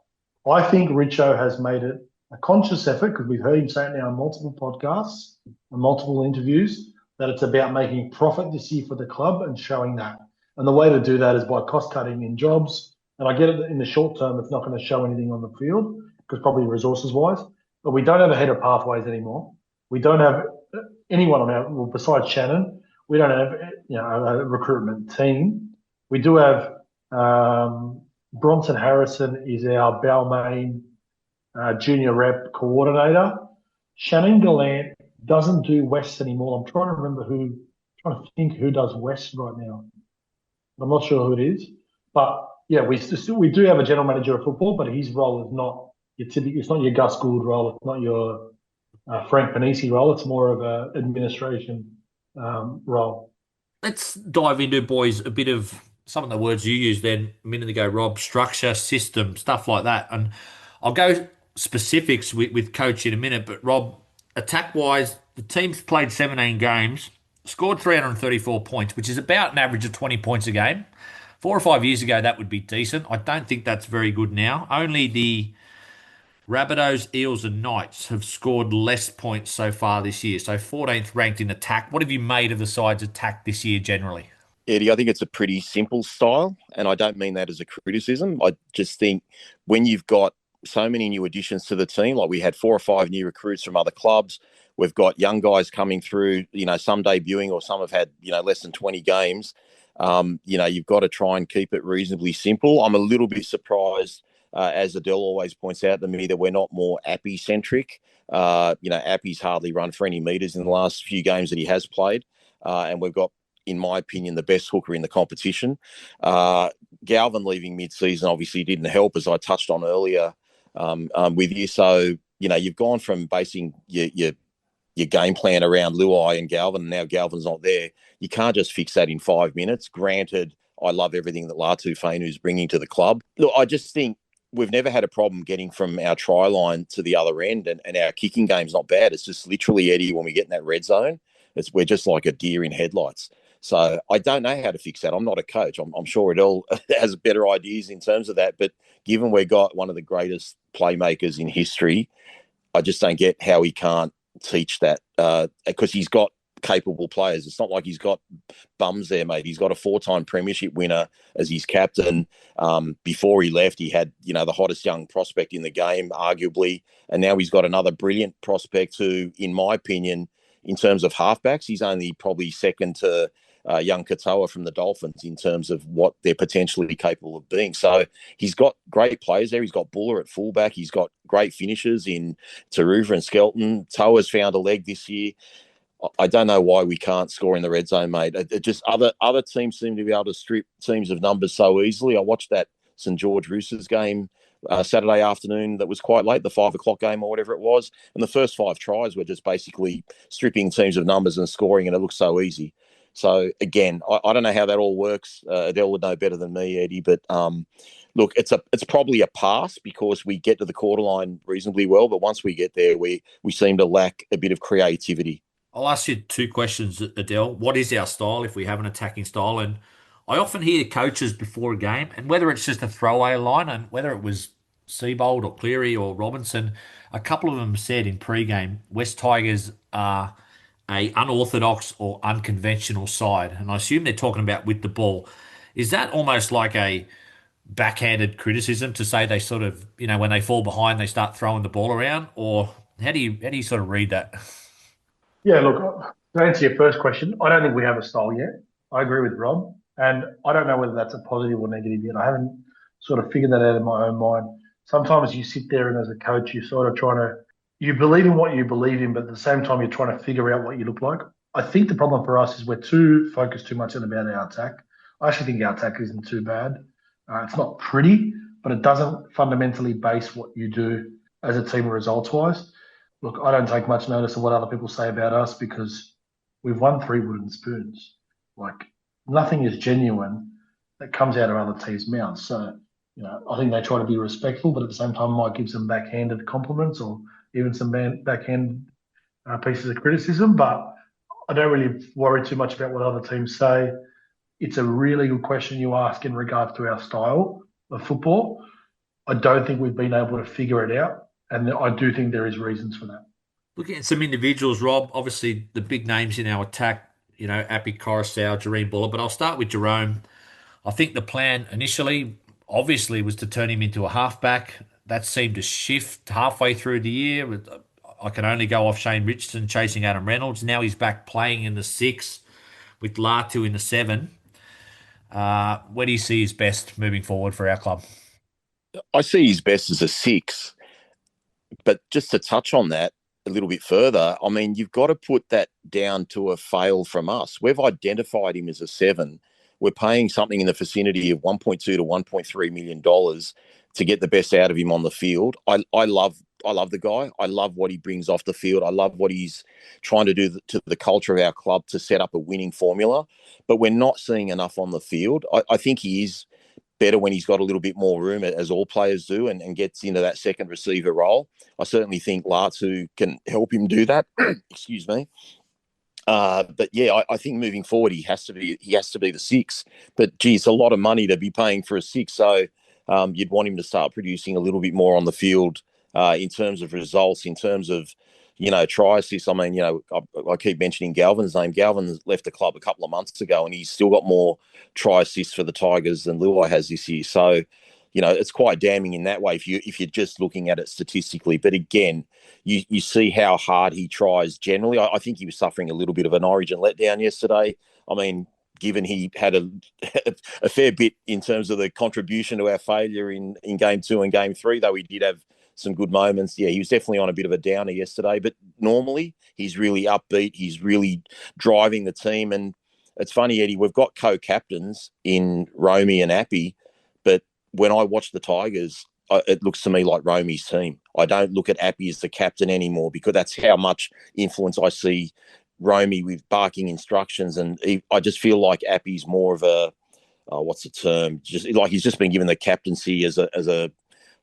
[SPEAKER 4] I think Richo has made it a conscious effort, because we've heard him say it now on multiple podcasts and multiple interviews, that it's about making profit this year for the club and showing that. And the way to do that is by cost cutting in jobs. And I get it, in the short term, it's not going to show anything on the field, because probably resources wise, but we don't have a head of pathways anymore. We don't have anyone on our, well, besides Shannon, we don't have a recruitment team. We do have Bronson Harrison is our Balmain junior rep coordinator. Shannon Gallant doesn't do West anymore. I'm trying to think who does West right now. I'm not sure who it is, but yeah, we do have a general manager of football, but his role is not your typical. It's not your Gus Gould role. It's not your Frank Panisi role. It's more of an administration role.
[SPEAKER 2] Let's dive into, boys, a bit of some of the words you used then a minute ago, Rob: structure, system, stuff like that. And I'll go specifics with coach in a minute, but Rob, attack-wise, the team's played 17 games, scored 334 points, which is about an average of 20 points a game. 4 or 5 years ago, that would be decent. I don't think that's very good now. Only the Rabbitohs, Eels and Knights have scored less points so far this year. So 14th ranked in attack. What have you made of the side's attack this year generally?
[SPEAKER 3] Eddie, I think it's a pretty simple style, and I don't mean that as a criticism. I just think when you've got so many new additions to the team, like we had 4 or 5 new recruits from other clubs, we've got young guys coming through, some debuting or some have had, less than 20 games. You've got to try and keep it reasonably simple. I'm a little bit surprised, as Adel always points out to me, that we're not more Appy-centric. Appy's hardly run for any metres in the last few games that he has played. And we've got, in my opinion, the best hooker in the competition. Galvin leaving mid-season obviously didn't help, as I touched on earlier with you. So, you've gone from basing your game plan around Luai and Galvin, and now Galvin's not there. You can't just fix that in 5 minutes. Granted, I love everything that Latu Fainu's bringing to the club. Look, I just think we've never had a problem getting from our try line to the other end, and our kicking game's not bad. It's just literally, Eddie, when we get in that red zone, we're just like a deer in headlights. So I don't know how to fix that. I'm not a coach. I'm sure Adel has better ideas in terms of that. But given we've got one of the greatest playmakers in history, I just don't get how he can't teach that, because he's got capable players. It's not like he's got bums there, mate. He's got a 4-time premiership winner as his captain. Before he left, he had, the hottest young prospect in the game, arguably. And now he's got another brilliant prospect who, in my opinion, in terms of halfbacks, he's only probably second to young Katoa from the Dolphins in terms of what they're potentially capable of being. So he's got great players there. He's got Buller at fullback. He's got great finishers in Taruva and Skelton. Toa's found a leg this year. I don't know why we can't score in the red zone, mate. It just other teams seem to be able to strip teams of numbers so easily. I watched that St. George Roosters game Saturday afternoon that was quite late, the 5 o'clock game or whatever it was. And the first 5 tries were just basically stripping teams of numbers and scoring, and it looked so easy. So, again, I don't know how that all works. Adel would know better than me, Eddie. But, look, it's probably a pass because we get to the quarter line reasonably well. But once we get there, we seem to lack a bit of creativity.
[SPEAKER 2] I'll ask you 2 questions, Adel. What is our style if we have an attacking style? And I often hear coaches before a game, and whether it's just a throwaway line, and whether it was Seabold or Cleary or Robinson, a couple of them said in pre-game, West Tigers are a unorthodox or unconventional side. And I assume they're talking about with the ball. Is that almost like a backhanded criticism to say they sort of, when they fall behind, they start throwing the ball around? Or how do you sort of read that?
[SPEAKER 4] Yeah, look, to answer your first question, I don't think we have a style yet. I agree with Rob. And I don't know whether that's a positive or negative yet. I haven't sort of figured that out in my own mind. sometimes you sit there and as a coach, you're sort of you believe in what you believe in, but at the same time, you're trying to figure out what you look like. I think the problem for us is we're too focused too much on about our attack. I actually think our attack isn't too bad. It's not pretty, but it doesn't fundamentally base what you do as a team results-wise. Look, I don't take much notice of what other people say about us because we've won 3 wooden spoons. Like, nothing is genuine that comes out of other teams' mouths. So, I think they try to be respectful, but at the same time might give some backhanded compliments or even some backhand pieces of criticism. But I don't really worry too much about what other teams say. It's a really good question you ask in regards to our style of football. I don't think we've been able to figure it out, and I do think there is reasons for that.
[SPEAKER 2] Looking at some individuals, Rob, obviously the big names in our attack, Appy, Coruscant, Jareen Buller, but I'll start with Jerome. I think the plan initially, obviously, was to turn him into a halfback. That seemed to shift halfway through the year. I can only go off Shane Richardson chasing Adam Reynolds. Now he's back playing in the 6 with Latu in the 7. Where do you see his best moving forward for our club?
[SPEAKER 3] I see his best as a 6. But just to touch on that a little bit further, I mean, you've got to put that down to a fail from us. We've identified him as a 7. We're paying something in the vicinity of $1.2 to $1.3 million to get the best out of him on the field. I love the guy. I love what he brings off the field. I love what he's trying to do to the culture of our club to set up a winning formula. But we're not seeing enough on the field. I think he is better when he's got a little bit more room, as all players do, and gets into that second receiver role. I certainly think Latu can help him do that. Excuse me. But yeah, I think moving forward he has to be the 6. But gee, it's a lot of money to be paying for a 6. So you'd want him to start producing a little bit more on the field in terms of results, in terms of try assists. I mean, I keep mentioning Galvin's name. Galvin left the club a couple of months ago, and he's still got more try assists for the Tigers than Luai has this year. So, it's quite damning in that way if you're just looking at it statistically. But again, you see how hard he tries generally. I think he was suffering a little bit of an Origin letdown yesterday. I mean, given he had a fair bit in terms of the contribution to our failure in Game 2 and Game 3, though he did have some good moments. Yeah, he was definitely on a bit of a downer yesterday, but normally he's really upbeat. He's really driving the team. And it's funny, Eddie, we've got co-captains in Romy and Appy, but when I watch the Tigers, it looks to me like Romy's team. I don't look at Appy as the captain anymore because that's how much influence I see Romy with barking instructions. And I just feel like Appy's more of a, what's the term? Just like he's just been given the captaincy as a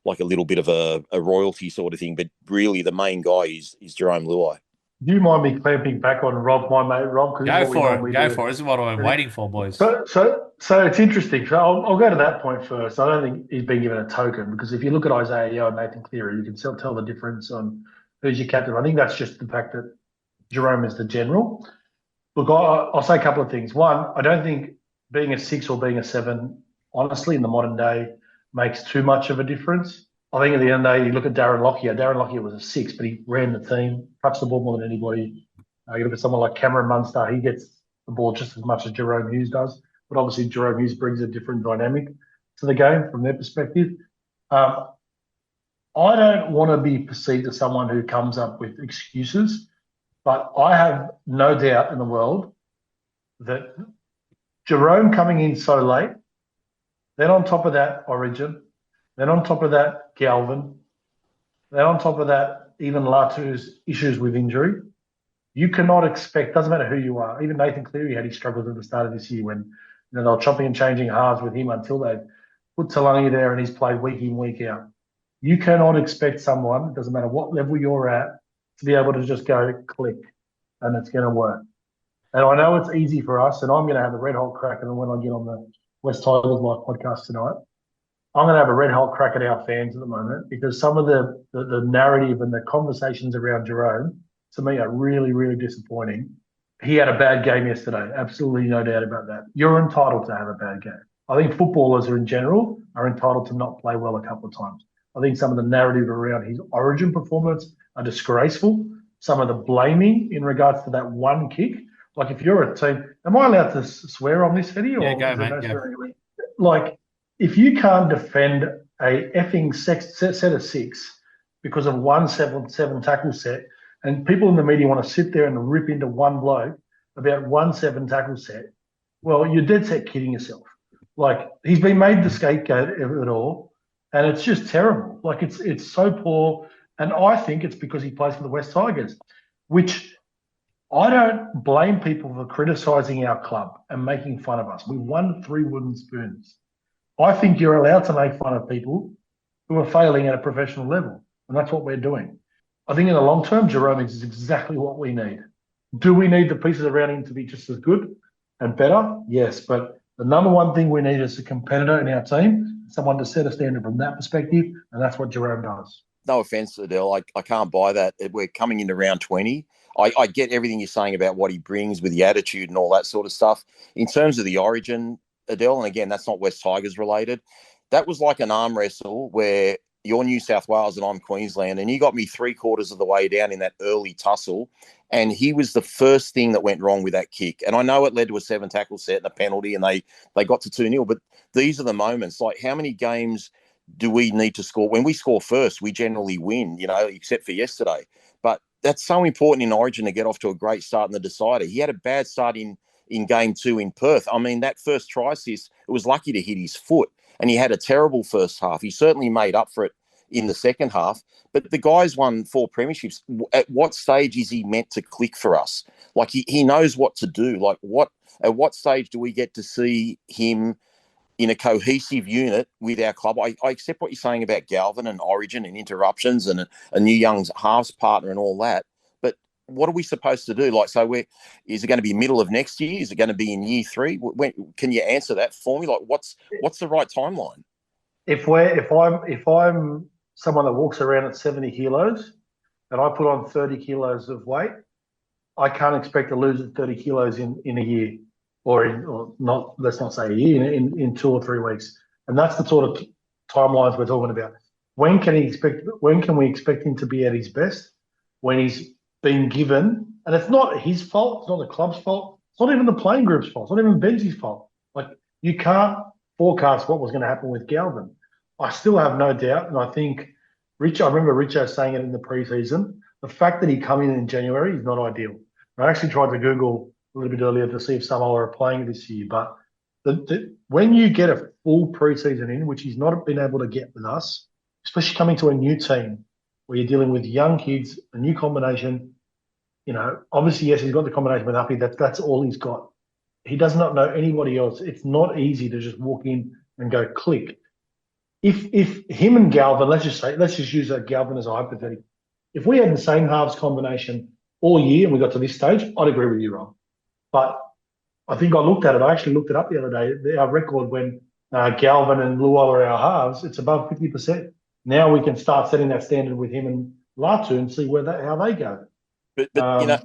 [SPEAKER 3] like a little bit of a royalty sort of thing, but really the main guy is Jerome Luai.
[SPEAKER 4] Do you mind me clamping back on Rob, my mate Rob?
[SPEAKER 2] Go for it. This is what I'm waiting for, boys.
[SPEAKER 4] So it's interesting. So I'll go to that point first. I don't think he's been given a token because if you look at Isaiah Yeo and Nathan Cleary, you can tell the difference on who's your captain. I think that's just the fact that Jerome is the general. Look, I'll say a couple of things. One, I don't think being a 6 or being a 7, honestly, in the modern day, makes too much of a difference. I think at the end of the day, you look at Darren Lockyer. Darren Lockyer was a 6, but he ran the team, touched the ball more than anybody. You look at someone like Cameron Munster, he gets the ball just as much as Jerome Hughes does. But obviously, Jerome Hughes brings a different dynamic to the game from their perspective. I don't want to be perceived as someone who comes up with excuses, but I have no doubt in the world that Jerome coming in so late, then on top of that, Origin, then on top of that, Galvin, then on top of that, even Latu's issues with injury. You cannot expect, doesn't matter who you are, even Nathan Cleary had his struggles at the start of this year when they were chopping and changing halves with him until they put Talangi there and he's played week in, week out. You cannot expect someone, it doesn't matter what level you're at, to be able to just go click and it's going to work. And I know it's easy for us, and I'm going to have a red hot crack at it when I get on the West Tigers Live podcast tonight. I'm going to have a red hot crack at our fans at the moment because some of the narrative and the conversations around Jerome, to me, are really, really disappointing. He had a bad game yesterday. Absolutely no doubt about that. You're entitled to have a bad game. I think footballers in general are entitled to not play well a couple of times. I think some of the narrative around his Origin performance are disgraceful. Some of the blaming in regards to that one kick. Like if you're a team, am I allowed to swear on this, Eddie?
[SPEAKER 2] Yeah, go, mate. Go.
[SPEAKER 4] Like if you can't defend a effing set of six because of one seven tackle set, and people in the media want to sit there and rip into one bloke about one seven tackle set, well, you're dead set kidding yourself. Like he's been made the scapegoat of it all, and it's just terrible. Like it's so poor, and I think it's because he plays for the West Tigers, which I don't blame people for criticising our club and making fun of us. We won 3 wooden spoons. I think you're allowed to make fun of people who are failing at a professional level, and that's what we're doing. I think in the long term, Jerome is exactly what we need. Do we need the pieces around him to be just as good and better? Yes, but the number one thing we need is a competitor in our team, someone to set a standard from that perspective, and that's what Jerome does.
[SPEAKER 3] No offense, Adel. I can't buy that. We're coming into round 20. I get everything you're saying about what he brings with the attitude and all that sort of stuff. In terms of the origin, Adel, and again, that's not West Tigers related, that was like an arm wrestle where you're New South Wales and I'm Queensland, and he got me 3/4 of the way down in that early tussle, and he was the first thing that went wrong with that kick. And I know it led to a 7 tackle set and a penalty, and they got to 2-0, but these are the moments. Like, how many games do we need to score? When we score first, we generally win, except for yesterday. But that's so important in Origin to get off to a great start in the decider. He had a bad start in game 2 in Perth. I mean, that first try assist, it was lucky to hit his foot, and he had a terrible first half. He certainly made up for it in the second half, but the guy's won 4 premierships. At what stage is he meant to click for us? Like, he knows what to do. Like, at what stage do we get to see him in a cohesive unit with our club? I accept what you're saying about Galvin and Origin and interruptions and a new young halves partner and all that, but what are we supposed to do? Like, so is it going to be middle of next year? Is it going to be in year 3? Can you answer that for me? Like, what's the right timeline?
[SPEAKER 4] If I'm someone that walks around at 70 kilos and I put on 30 kilos of weight, I can't expect to lose 30 kilos in a year, or not. Let's not say a year, in 2 or 3 weeks. And that's the sort of timelines we're talking about. When can we expect him to be at his best? When he's been given, and it's not his fault, it's not the club's fault, it's not even the playing group's fault, it's not even Benji's fault. Like, you can't forecast what was going to happen with Galvin. I still have no doubt, and I think I remember Richo saying it in the preseason, the fact that he come in January is not ideal. I actually tried to Google a little bit earlier to see if Samoa are playing this year, but when you get a full preseason in, which he's not been able to get with us, especially coming to a new team where you're dealing with young kids, a new combination, obviously, yes, he's got the combination with Uppy, that's all he's got. He does not know anybody else. It's not easy to just walk in and go click. If him and Galvin, let's just use Galvin as a hypothetical. If we had the same halves combination all year and we got to this stage, I'd agree with you, Rob. But I think I actually looked it up the other day. Our record when Galvin and Luai are our halves, it's above 50%. Now we can start setting that standard with him and Latu and see how they go.
[SPEAKER 3] But I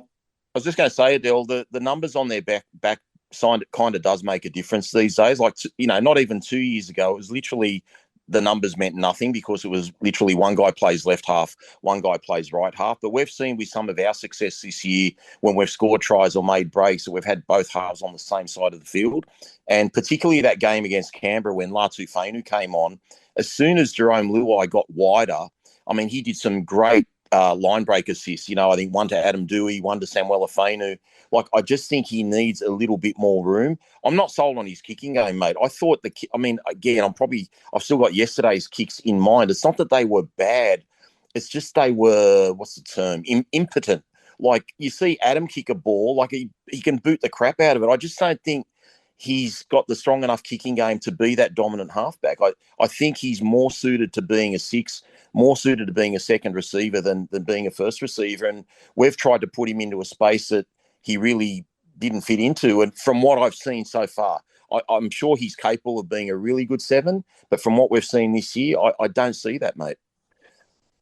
[SPEAKER 3] was just going to say, Adel, the numbers on their back signed, it kind of does make a difference these days. Like, not even 2 years ago, it was literally the numbers meant nothing because it was literally one guy plays left half, one guy plays right half. But we've seen with some of our success this year when we've scored tries or made breaks that we've had both halves on the same side of the field. And particularly that game against Canberra when Latu Fainu came on, as soon as Jerome Luai got wider, I mean, he did some great line break assists. I think one to Adam Dewey, one to Samuel Fainu. Like, I just think he needs a little bit more room. I'm not sold on his kicking game, mate. I thought again, I've still got yesterday's kicks in mind. It's not that they were bad. It's just they were, what's the term? Impotent. Like, you see Adam kick a ball, like he can boot the crap out of it. I just don't think he's got the strong enough kicking game to be that dominant halfback. I think he's more suited to being a 6, more suited to being a second receiver than being a first receiver. And we've tried to put him into a space that he really didn't fit into. And from what I've seen so far, I'm sure he's capable of being a really good 7, but from what we've seen this year, I don't see that, mate.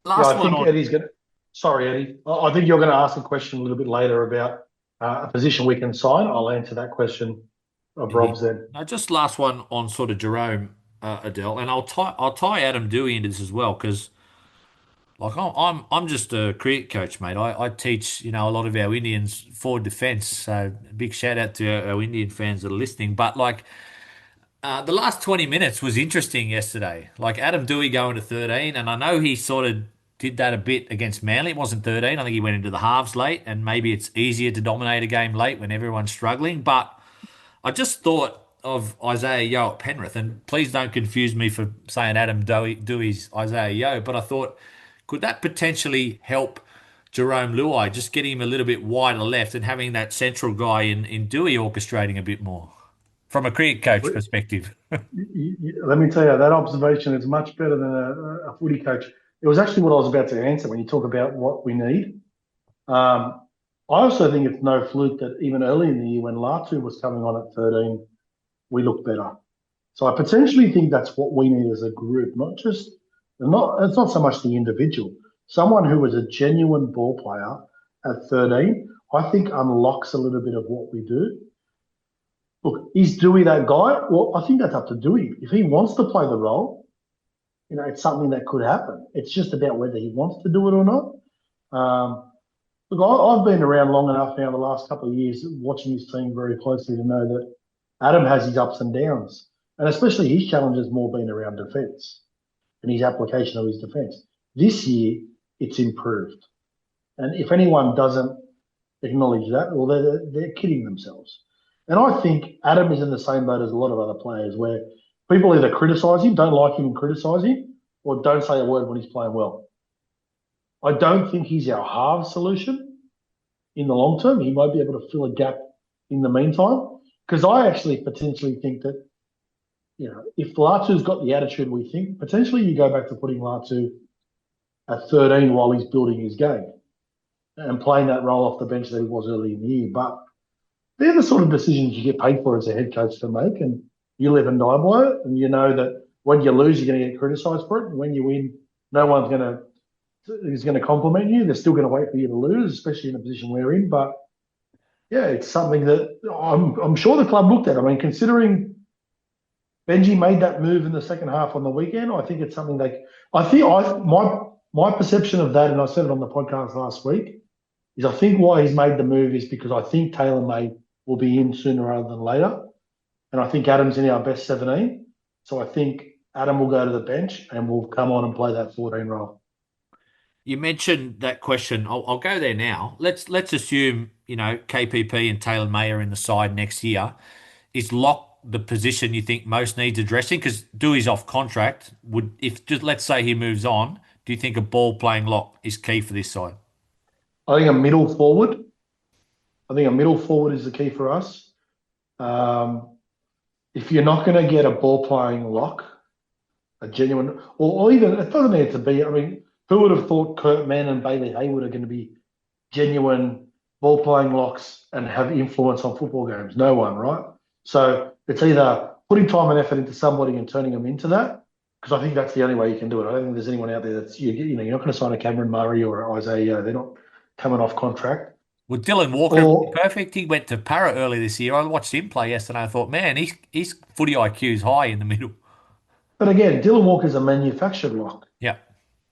[SPEAKER 4] Eddie's going to... Sorry, Eddie. I think you're going to ask a question a little bit later about a position we can sign. I'll answer that question of Rob's then.
[SPEAKER 2] No, just last one on sort of Jerome, Adel, and I'll tie Adam Dewey into this as well because, like, I'm just a cricket coach, mate. I teach a lot of our Indians forward defence. So big shout out to our Indian fans that are listening. But like, The last 20 minutes was interesting yesterday. Like Adam Dewey going to 13, and I know he sort of did that a bit against Manly. It wasn't 13. I think he went into the halves late, and maybe it's easier to dominate a game late when everyone's struggling. But I just thought of Isaiah Yeo at Penrith, and please don't confuse me for saying Adam Dewey's Isaiah Yeo, but I thought, could that potentially help Jerome Luai, just getting him a little bit wider left and having that central guy in Dewey orchestrating a bit more from a cricket coach perspective?
[SPEAKER 4] Let me tell you, that observation is much better than a footy coach. It was actually what I was about to answer when you talk about what we need. I also think it's no fluke that even early in the year when Latu was coming on at 13, we looked better. So I potentially think that's what we need as a group, it's not so much the individual. Someone who is a genuine ball player at 13, I think unlocks a little bit of what we do. Look, is Dewey that guy? Well, I think that's up to Dewey. If he wants to play the role, it's something that could happen. It's just about whether he wants to do it or not. Look, I've been around long enough now, the last couple of years, watching this team very closely to know that Adam has his ups and downs. And especially his challenge has more been around defence and his application of his defence. This year, it's improved. And if anyone doesn't acknowledge that, well, they're kidding themselves. And I think Adam is in the same boat as a lot of other players where people either criticise him, don't like him and criticise him, or don't say a word when he's playing well. I don't think he's our halve solution in the long term. He might be able to fill a gap in the meantime. Because I actually potentially think that, if Latu's got the attitude we think, potentially you go back to putting Latu at 13 while he's building his game and playing that role off the bench that he was early in the year. But they're the sort of decisions you get paid for as a head coach to make, and you live and die by it. And you know that when you lose, you're going to get criticised for it, and when you win, no one's is going to compliment you. They're still going to wait for you to lose, especially in the position we're in. But yeah, it's something that I'm sure the club looked at. I mean, considering Benji made that move in the second half on the weekend, I think it's something my perception of that, and I said it on the podcast last week, is I think why he's made the move is because I think Taylor May will be in sooner rather than later. And I think Adam's in our best 17. So I think Adam will go to the bench and will come on and play that 14 role.
[SPEAKER 2] You mentioned that question. I'll go there now. Let's assume, KPP and Taylor May are in the side next year. Is Lock the position you think most needs addressing? Because Dewey's off contract. Let's say he moves on, do you think a ball playing Lock is key for this side?
[SPEAKER 4] I think a middle forward. Is the key for us. If you're not going to get a ball playing Lock, a genuine, or even, it doesn't need to be, who would have thought Kurt Mann and Bailey Hayward are going to be genuine ball-playing locks and have influence on football games? No one, right? So it's either putting time and effort into somebody and turning them into that, because I think that's the only way you can do it. I don't think there's anyone out there that's, you're not going to sign a Cameron Murray or Isaiah Yeo. They're not coming off contract.
[SPEAKER 2] Well, Dylan Walker would be perfect. He went to Para early this year. I watched him play yesterday. I thought, man, his footy IQ is high in the middle.
[SPEAKER 4] But again, Dylan Walker's a manufactured lock.
[SPEAKER 2] Yeah.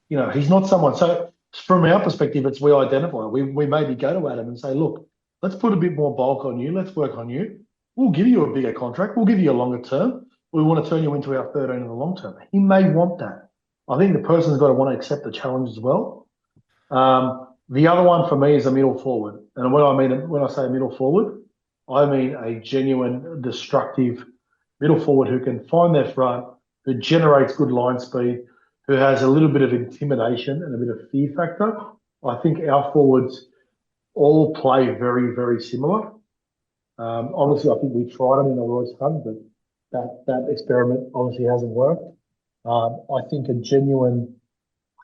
[SPEAKER 4] He's not someone. So from our perspective, it's we identify. We maybe go to Adam and say, look, let's put a bit more bulk on you. Let's work on you. We'll give you a bigger contract. We'll give you a longer term. We want to turn you into our 13 in the long term. He may want that. I think the person's got to want to accept the challenge as well. The other one for me is a middle forward. And when I say middle forward, I mean a genuine destructive middle forward who can find their front, who generates good line speed, who has a little bit of intimidation and a bit of fear factor. I think our forwards all play very, very similar. Obviously, I think we tried them in the Royce Hunt, but that experiment obviously hasn't worked. I think a genuine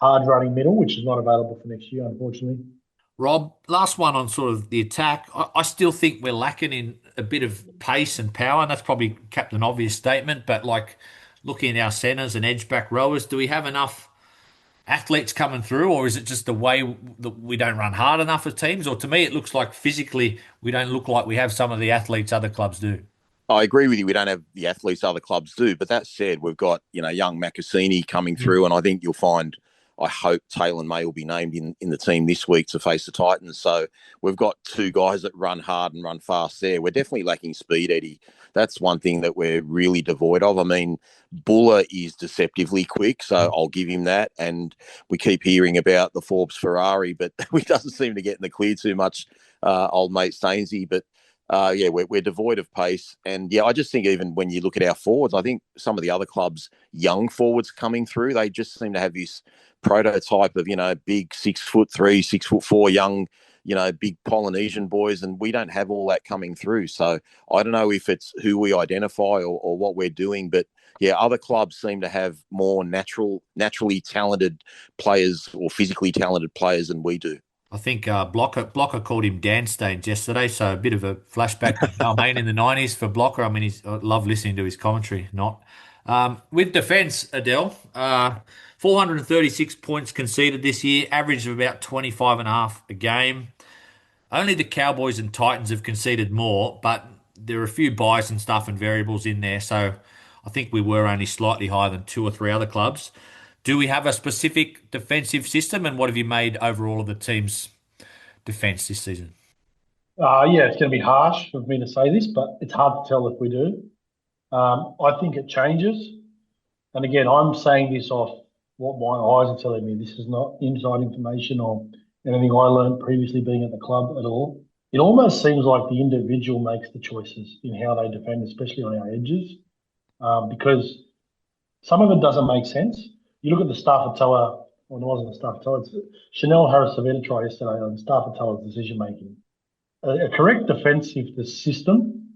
[SPEAKER 4] hard-running middle, which is not available for next year, unfortunately.
[SPEAKER 2] Rob, last one on sort of the attack. I still think we're lacking in a bit of pace and power, and that's probably Captain Obvious statement, but looking at our centres and edge-back rowers, do we have enough athletes coming through, or is it just the way that we don't run hard enough as teams? Or to me, it looks like physically we don't look like we have some of the athletes other clubs do.
[SPEAKER 3] I agree with you. We don't have the athletes other clubs do. But that said, we've got, young Makasini coming through, and I think you'll find, I hope Taylor May will be named in the team this week to face the Titans. So we've got two guys that run hard and run fast there. We're definitely lacking speed, Eddie. that's one thing that we're really devoid of. I mean, Buller is deceptively quick, so I'll give him that. And we keep hearing about the Forbes Ferrari, but he doesn't seem to get in the clear too much, old mate Stainsy. But we're devoid of pace. And I just think even when you look at our forwards, I think some of the other clubs, young forwards coming through, they just seem to have this prototype of, big 6'3", 6'4", young, big Polynesian boys, and we don't have all that coming through. So I don't know if it's who we identify or what we're doing, but other clubs seem to have more naturally talented players or physically talented players than we do.
[SPEAKER 2] I think Blocker called him Dan Staines yesterday, so a bit of a flashback to Balmain in the 90s for Blocker. I mean, I love listening to his commentary. With defence, Adel, 436 points conceded this year, average of about 25.5 a game. Only the Cowboys and Titans have conceded more, but there are a few buys and stuff and variables in there, so I think we were only slightly higher than 2 or 3 other clubs. Do we have a specific defensive system, and what have you made overall of the team's defence this season?
[SPEAKER 4] It's going to be harsh for me to say this, but it's hard to tell if we do. I think it changes. And again, I'm saying this off what my eyes are telling me. This is not inside information or anything I learned previously being at the club at all. It almost seems like the individual makes the choices in how they defend, especially on our edges, because some of it doesn't make sense. You look at the Staffatoa, well, it wasn't the Staffatoa, it's Chanel Harris-Savetta try yesterday on Staffatoa's decision-making. A correct defensive system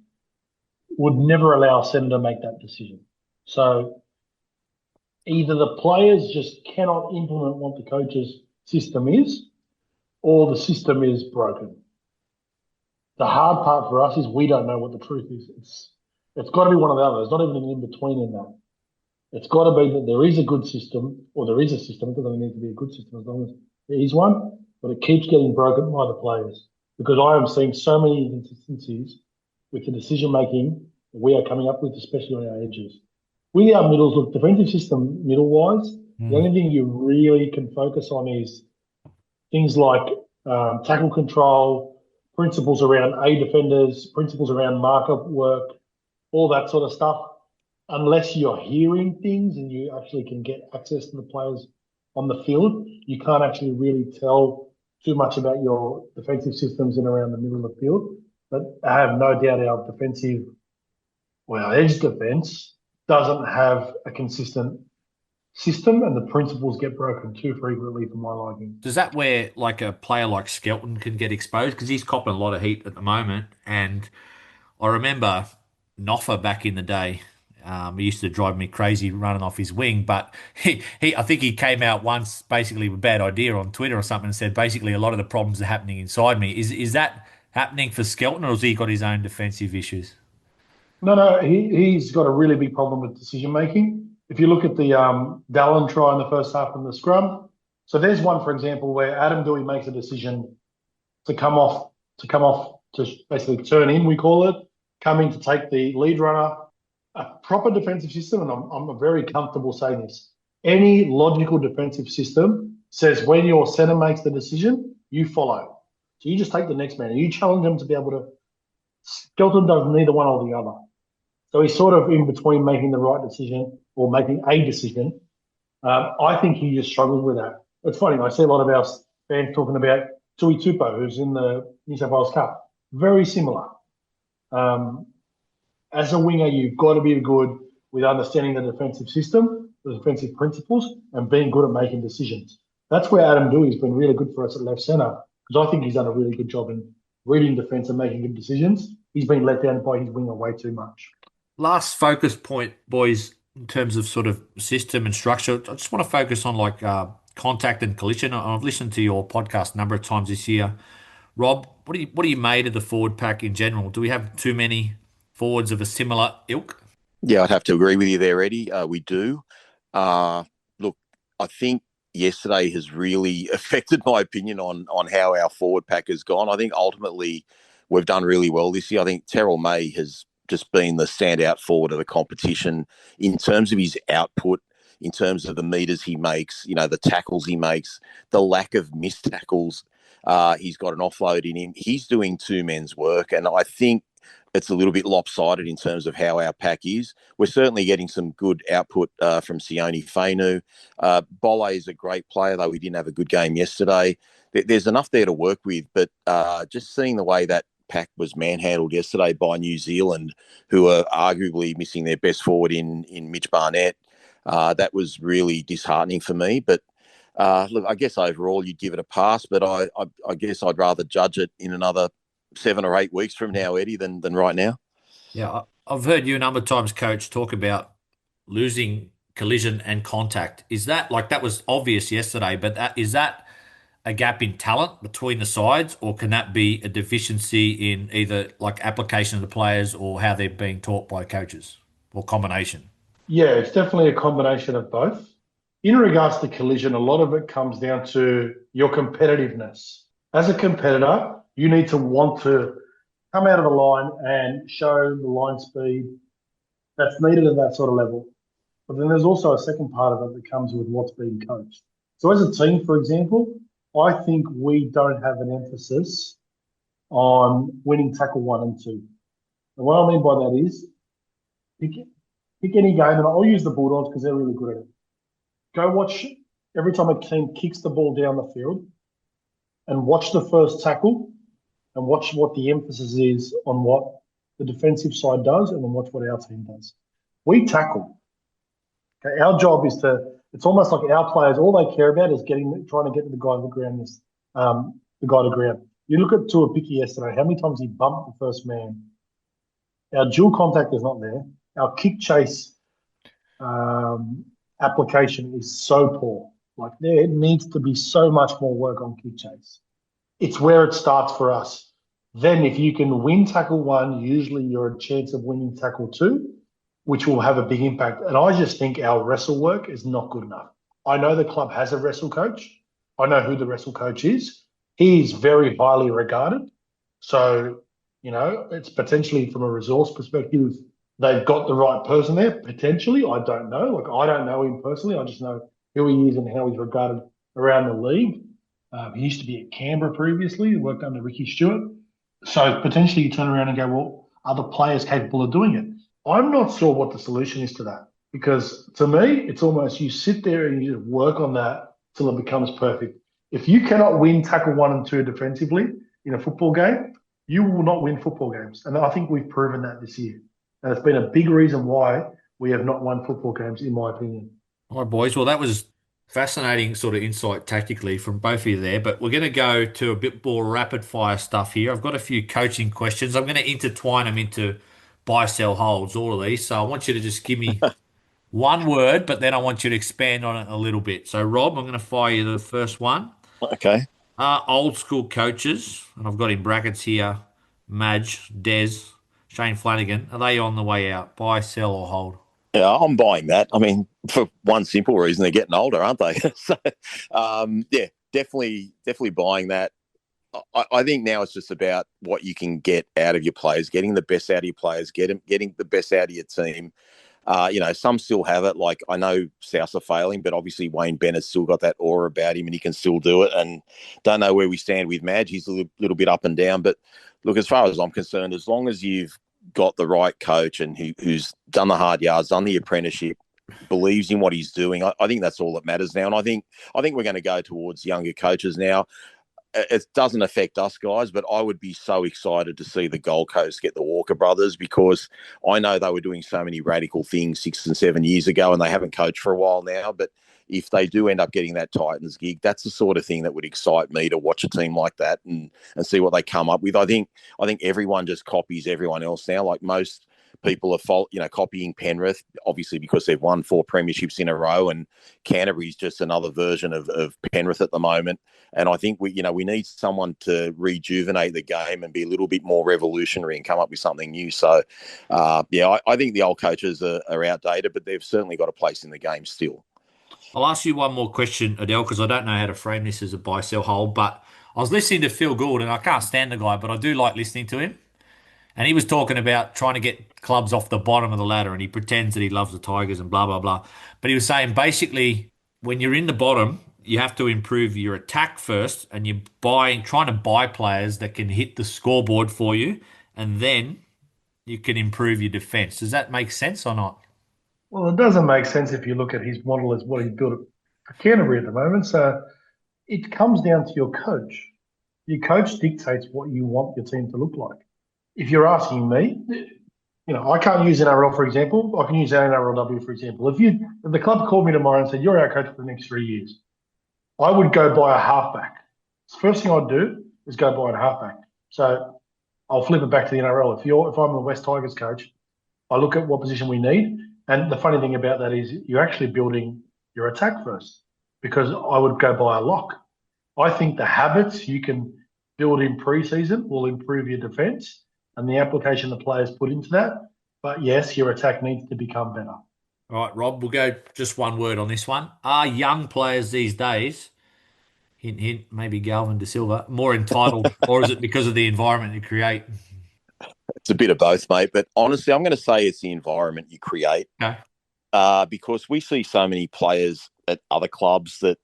[SPEAKER 4] would never allow a centre to make that decision. So either the players just cannot implement what the coach's system is, or the system is broken. The hard part for us is we don't know what the truth is. It's got to be one or the other. There's not even an in-between in that. It's got to be that there is a good system, or there is a system. It doesn't need to be a good system as long as there is one, but it keeps getting broken by the players. Because I am seeing so many inconsistencies with the decision-making that we are coming up with, especially on our edges. With our middles, look, defensive system middle-wise, the only thing you really can focus on is things like tackle control, principles around A defenders, principles around markup work, all that sort of stuff. Unless you're hearing things and you actually can get access to the players on the field, you can't actually really tell too much about your defensive systems in around the middle of the field. But I have no doubt our edge defense doesn't have a consistent system, and the principles get broken too frequently for my liking.
[SPEAKER 2] Does that where like a player like Skelton can get exposed? Because he's copping a lot of heat at the moment. And I remember Noffa back in the day. He used to drive me crazy running off his wing, but I think he came out once basically with a bad idea on Twitter or something and said basically a lot of the problems are happening inside me. Is that happening for Skelton, or has he got his own defensive issues?
[SPEAKER 4] No, he's got a really big problem with decision making. If you look at the Dallin try in the first half in the scrum, so there's one, for example, where Adam Dewey makes a decision to come off to basically turn in, we call it, come in to take the lead runner. A proper defensive system, and I'm very comfortable saying this, any logical defensive system says when your centre makes the decision, you follow. So you just take the next man and you challenge him to be able to. Skelton does neither one or the other. So he's sort of in between making the right decision or making a decision. I think he just struggles with that. It's funny, I see a lot of our fans talking about Tui Tupo, who's in the New South Wales Cup. Very similar. As a winger, you've got to be good with understanding the defensive system, the defensive principles, and being good at making decisions. That's where Adam Dewey's been really good for us at left centre, because I think he's done a really good job in reading defence and making good decisions. He's been let down by his winger way too much.
[SPEAKER 2] Last focus point, boys, in terms of sort of system and structure, I just want to focus on like contact and collision. I've listened to your podcast a number of times this year. Rob, what are you made of the forward pack in general? Do we have too many forwards of a similar ilk?
[SPEAKER 3] Yeah, I'd have to agree with you there, Eddie. We do. Look, I think yesterday has really affected my opinion on how our forward pack has gone. I think ultimately we've done really well this year. I think Terrell May has just been the standout forward of the competition in terms of his output, in terms of the meters he makes, the tackles he makes, the lack of missed tackles. He's got an offload in him. He's doing two men's work, and I think it's a little bit lopsided in terms of how our pack is. We're certainly getting some good output from Sione Fainu. Bolle is a great player, though he didn't have a good game yesterday. There's enough there to work with, but just seeing the way that pack was manhandled yesterday by New Zealand, who are arguably missing their best forward in Mitch Barnett, that was really disheartening for me. But look, I guess overall you'd give it a pass, but I guess I'd rather judge it in another 7 or 8 weeks from now, Eddie, than right now.
[SPEAKER 2] Yeah, I've heard you a number of times, Coach, talk about losing collision and contact. Is that like that was obvious yesterday, but is that a gap in talent between the sides, or can that be a deficiency in either like application of the players or how they're being taught by coaches, or combination?
[SPEAKER 4] Yeah, it's definitely a combination of both. In regards to collision, a lot of it comes down to your competitiveness. As a competitor, you need to want to come out of the line and show the line speed that's needed at that sort of level. But then there's also a second part of it that comes with what's being coached. So as a team, for example, I think we don't have an emphasis on winning tackle 1 and 2. And what I mean by that is pick any game, and I'll use the Bulldogs because they're really good at it. Go watch every time a team kicks the ball down the field and watch the first tackle and watch what the emphasis is on what the defensive side does and then watch what our team does. We tackle. Okay, our job is it's almost like our players, all they care about is trying to get the guy to the ground, the guy to ground. You look at Tuapiki yesterday, how many times he bumped the first man. Our dual contact is not there. Our kick chase application is so poor. Like there needs to be so much more work on kick chase. It's where it starts for us. Then if you can win tackle 1, usually you're a chance of winning tackle 2, which will have a big impact. And I just think our wrestle work is not good enough. I know the club has a wrestle coach. I know who the wrestle coach is. He is very highly regarded. So, it's potentially from a resource perspective, they've got the right person there, potentially. I don't know. Like, I don't know him personally. I just know who he is and how he's regarded around the league. He used to be at Canberra previously. He worked under Ricky Stewart. So potentially you turn around and go, well, are the players capable of doing it? I'm not sure what the solution is to that, because to me, it's almost you sit there and you just work on that till it becomes perfect. If you cannot win tackle 1 and 2 defensively in a football game, you will not win football games. And I think we've proven that this year. And it's been a big reason why we have not won football games, in my opinion.
[SPEAKER 2] All right, boys. Well, that was fascinating sort of insight tactically from both of you there, but we're going to go to a bit more rapid fire stuff here. I've got a few coaching questions. I'm going to intertwine them into buy, sell, holds, all of these. So I want you to just give me one word, but then I want you to expand on it a little bit. So Rob, I'm going to fire you the first one.
[SPEAKER 3] Okay.
[SPEAKER 2] Old school coaches, and I've got in brackets here, Madge, Des, Shane Flanagan. Are they on the way out? Buy, sell, or hold?
[SPEAKER 3] Yeah, I'm buying that. I mean, for one simple reason, they're getting older, aren't they? So, yeah, definitely buying that. I think now it's just about what you can get out of your players, getting the best out of your players, getting the best out of your team. Some still have it. Like, I know South are failing, but obviously Wayne Bennett's still got that aura about him and he can still do it. And don't know where we stand with Madge. He's a little bit up and down. But look, as far as I'm concerned, as long as you've got the right coach and who's done the hard yards, done the apprenticeship, believes in what he's doing, I think that's all that matters now. And I think we're going to go towards younger coaches now. It doesn't affect us guys, but I would be so excited to see the Gold Coast get the Walker brothers, because I know they were doing so many radical things 6 and 7 years ago and they haven't coached for a while now. But if they do end up getting that Titans gig, that's the sort of thing that would excite me to watch a team like that and see what they come up with. I think everyone just copies everyone else now. Like most people are copying Penrith, obviously because they've won 4 premierships in a row, and Canterbury's just another version of Penrith at the moment. And I think we need someone to rejuvenate the game and be a little bit more revolutionary and come up with something new. So, I think the old coaches are outdated, but they've certainly got a place in the game still.
[SPEAKER 2] I'll ask you one more question, Adel, because I don't know how to frame this as a buy, sell, hold, but I was listening to Phil Gould, and I can't stand the guy, but I do like listening to him. And he was talking about trying to get clubs off the bottom of the ladder, and he pretends that he loves the Tigers and blah, blah, blah. But he was saying basically when you're in the bottom, you have to improve your attack first, and you're trying to buy players that can hit the scoreboard for you, and then you can improve your defence. Does that make sense or not?
[SPEAKER 4] Well, it doesn't make sense if you look at his model as what he's built for Canterbury at the moment. So it comes down to your coach. Your coach dictates what you want your team to look like. If you're asking me, I can't use NRL for example. I can use NRLW for example. If the club called me tomorrow and said you're our coach for the next 3 years, I would go buy a halfback. The first thing I'd do is go buy a halfback. So I'll flip it back to the NRL. If I'm the West Tigers coach, I look at what position we need. And the funny thing about that is you're actually building your attack first, because I would go buy a lock. I think the habits you can build in pre-season will improve your defence and the application the players put into that. But yes, your attack needs to become better.
[SPEAKER 2] All right, Rob, we'll go just one word on this one. Are young players these days, hint, hint, maybe Galvin De Silva, more entitled, or is it because of the environment you create?
[SPEAKER 3] It's a bit of both, mate. But honestly, I'm going to say it's the environment you create.
[SPEAKER 2] Okay.
[SPEAKER 3] Because we see so many players at other clubs that,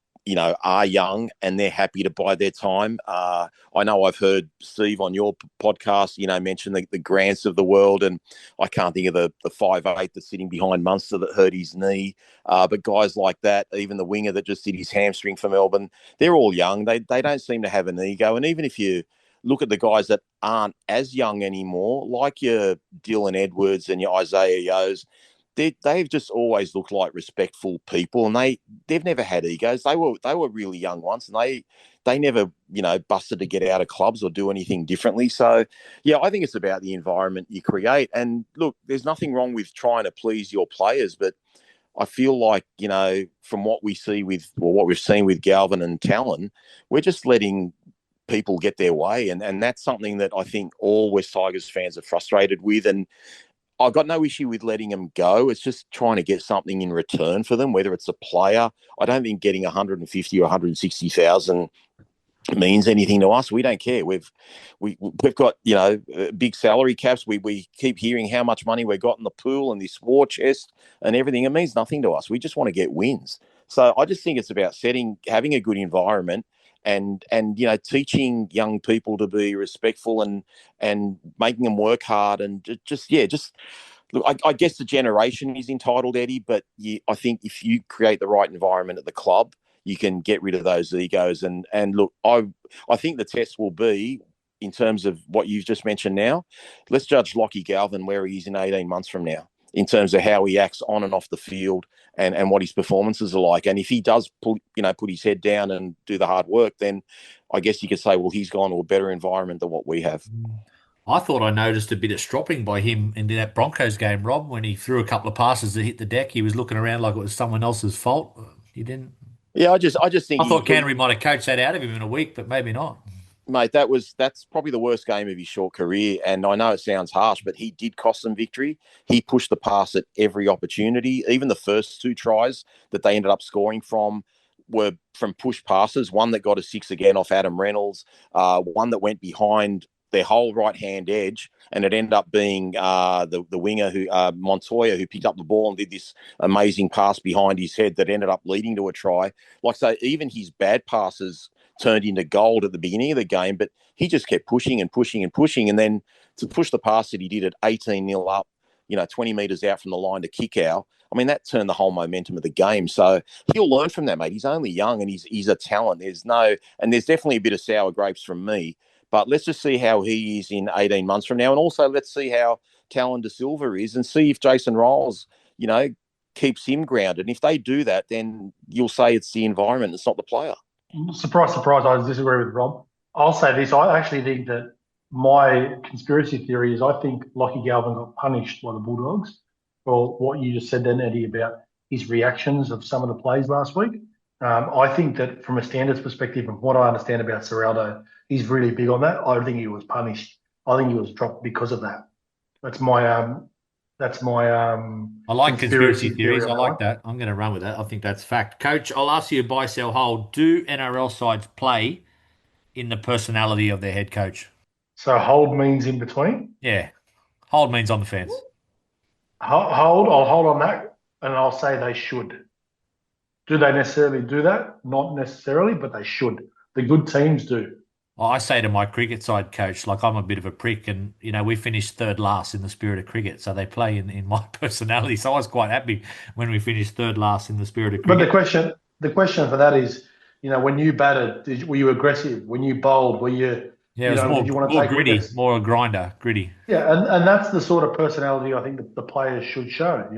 [SPEAKER 3] are young and they're happy to bide their time. I know I've heard Steve on your podcast, mention the Grants of the world, and I can't think of the 5'8" that's sitting behind Munster that hurt his knee. But guys like that, even the winger that just did his hamstring for Melbourne, they're all young. They don't seem to have an ego. And even if you look at the guys that aren't as young anymore, like your Dylan Edwards and your Isaiah Yo's, they've just always looked like respectful people, and they've never had egos. They were really young once, and they never busted to get out of clubs or do anything differently. So yeah, I think it's about the environment you create. And look, there's nothing wrong with trying to please your players, but I feel like from what we see what we've seen with Galvin and Talon, we're just letting people get their way, and that's something that I think all West Tigers fans are frustrated with. And I've got no issue with letting them go. It's just trying to get something in return for them, whether it's a player. I don't think getting 150 or 160,000 means anything to us. We don't care. We've got big salary caps. We keep hearing how much money we've got in the pool and this war chest and everything. It means nothing to us. We just want to get wins. So I just think it's about having a good environment and teaching young people to be respectful and making them work hard and just look. I guess the generation is entitled, Eddie, but I think if you create the right environment at the club, you can get rid of those egos. And look, I think the test will be, in terms of what you've just mentioned now, let's judge Lockie Galvin where he is in 18 months from now, in terms of how he acts on and off the field and what his performances are like. And if he does put his head down and do the hard work, then I guess you could say, well, he's gone to a better environment than what we have.
[SPEAKER 2] I thought I noticed a bit of stropping by him in that Broncos game, Rob, when he threw a couple of passes that hit the deck. He was looking around like it was someone else's fault. He didn't.
[SPEAKER 3] Yeah, I just think
[SPEAKER 2] I thought Canterbury might have coached that out of him in a week, but maybe not.
[SPEAKER 3] Mate, that's probably the worst game of his short career. And I know it sounds harsh, but he did cost them victory. He pushed the pass at every opportunity. Even the first two tries that they ended up scoring from were from push passes. One that got a 6 again off Adam Reynolds, one that went behind their whole right-hand edge, and it ended up being the winger, Montoya, who picked up the ball and did this amazing pass behind his head that ended up leading to a try. Like, so even his bad passes turned into gold at the beginning of the game, but he just kept pushing and pushing and pushing. And then to push the pass that he did at 18-0 up, 20 metres out from the line to kick out, I mean, that turned the whole momentum of the game. So he'll learn from that, mate. He's only young and he's a talent. There's definitely a bit of sour grapes from me, but let's just see how he is in 18 months from now. And also let's see how Talon De Silva is and see if Jason Riles, keeps him grounded. And if they do that, then you'll say it's the environment, it's not the player.
[SPEAKER 4] Surprise, surprise, I disagree with Rob. I'll say this. I actually think that my conspiracy theory is I think Lockie Galvin got punished by the Bulldogs for what you just said then, Eddie, about his reactions of some of the plays last week. I think that from a standards perspective, from what I understand about Serraldo, he's really big on that. I think he was punished. I think he was dropped because of that. That's my
[SPEAKER 2] I like conspiracy theories. I like that. I'm going to run with that. I think that's fact. Coach, I'll ask you buy, sell, hold. Do NRL sides play in the personality of their head coach?
[SPEAKER 4] So hold means in between?
[SPEAKER 2] Yeah. Hold means on the fence.
[SPEAKER 4] I'll hold on that, and I'll say they should. Do they necessarily do that? Not necessarily, but they should. The good teams do.
[SPEAKER 2] I say to my cricket side coach, like I'm a bit of a prick, and we finished third last in the spirit of cricket, so they play in my personality. So I was quite happy when we finished third last in the spirit of
[SPEAKER 4] But
[SPEAKER 2] cricket.
[SPEAKER 4] the question for that is, when you batted, were you aggressive? When you bowled, were you,
[SPEAKER 2] Yeah, it was
[SPEAKER 4] did you want to
[SPEAKER 2] more
[SPEAKER 4] take
[SPEAKER 2] gritty,
[SPEAKER 4] wickets?
[SPEAKER 2] more a grinder, gritty.
[SPEAKER 4] Yeah, and that's the sort of personality I think that the players should show.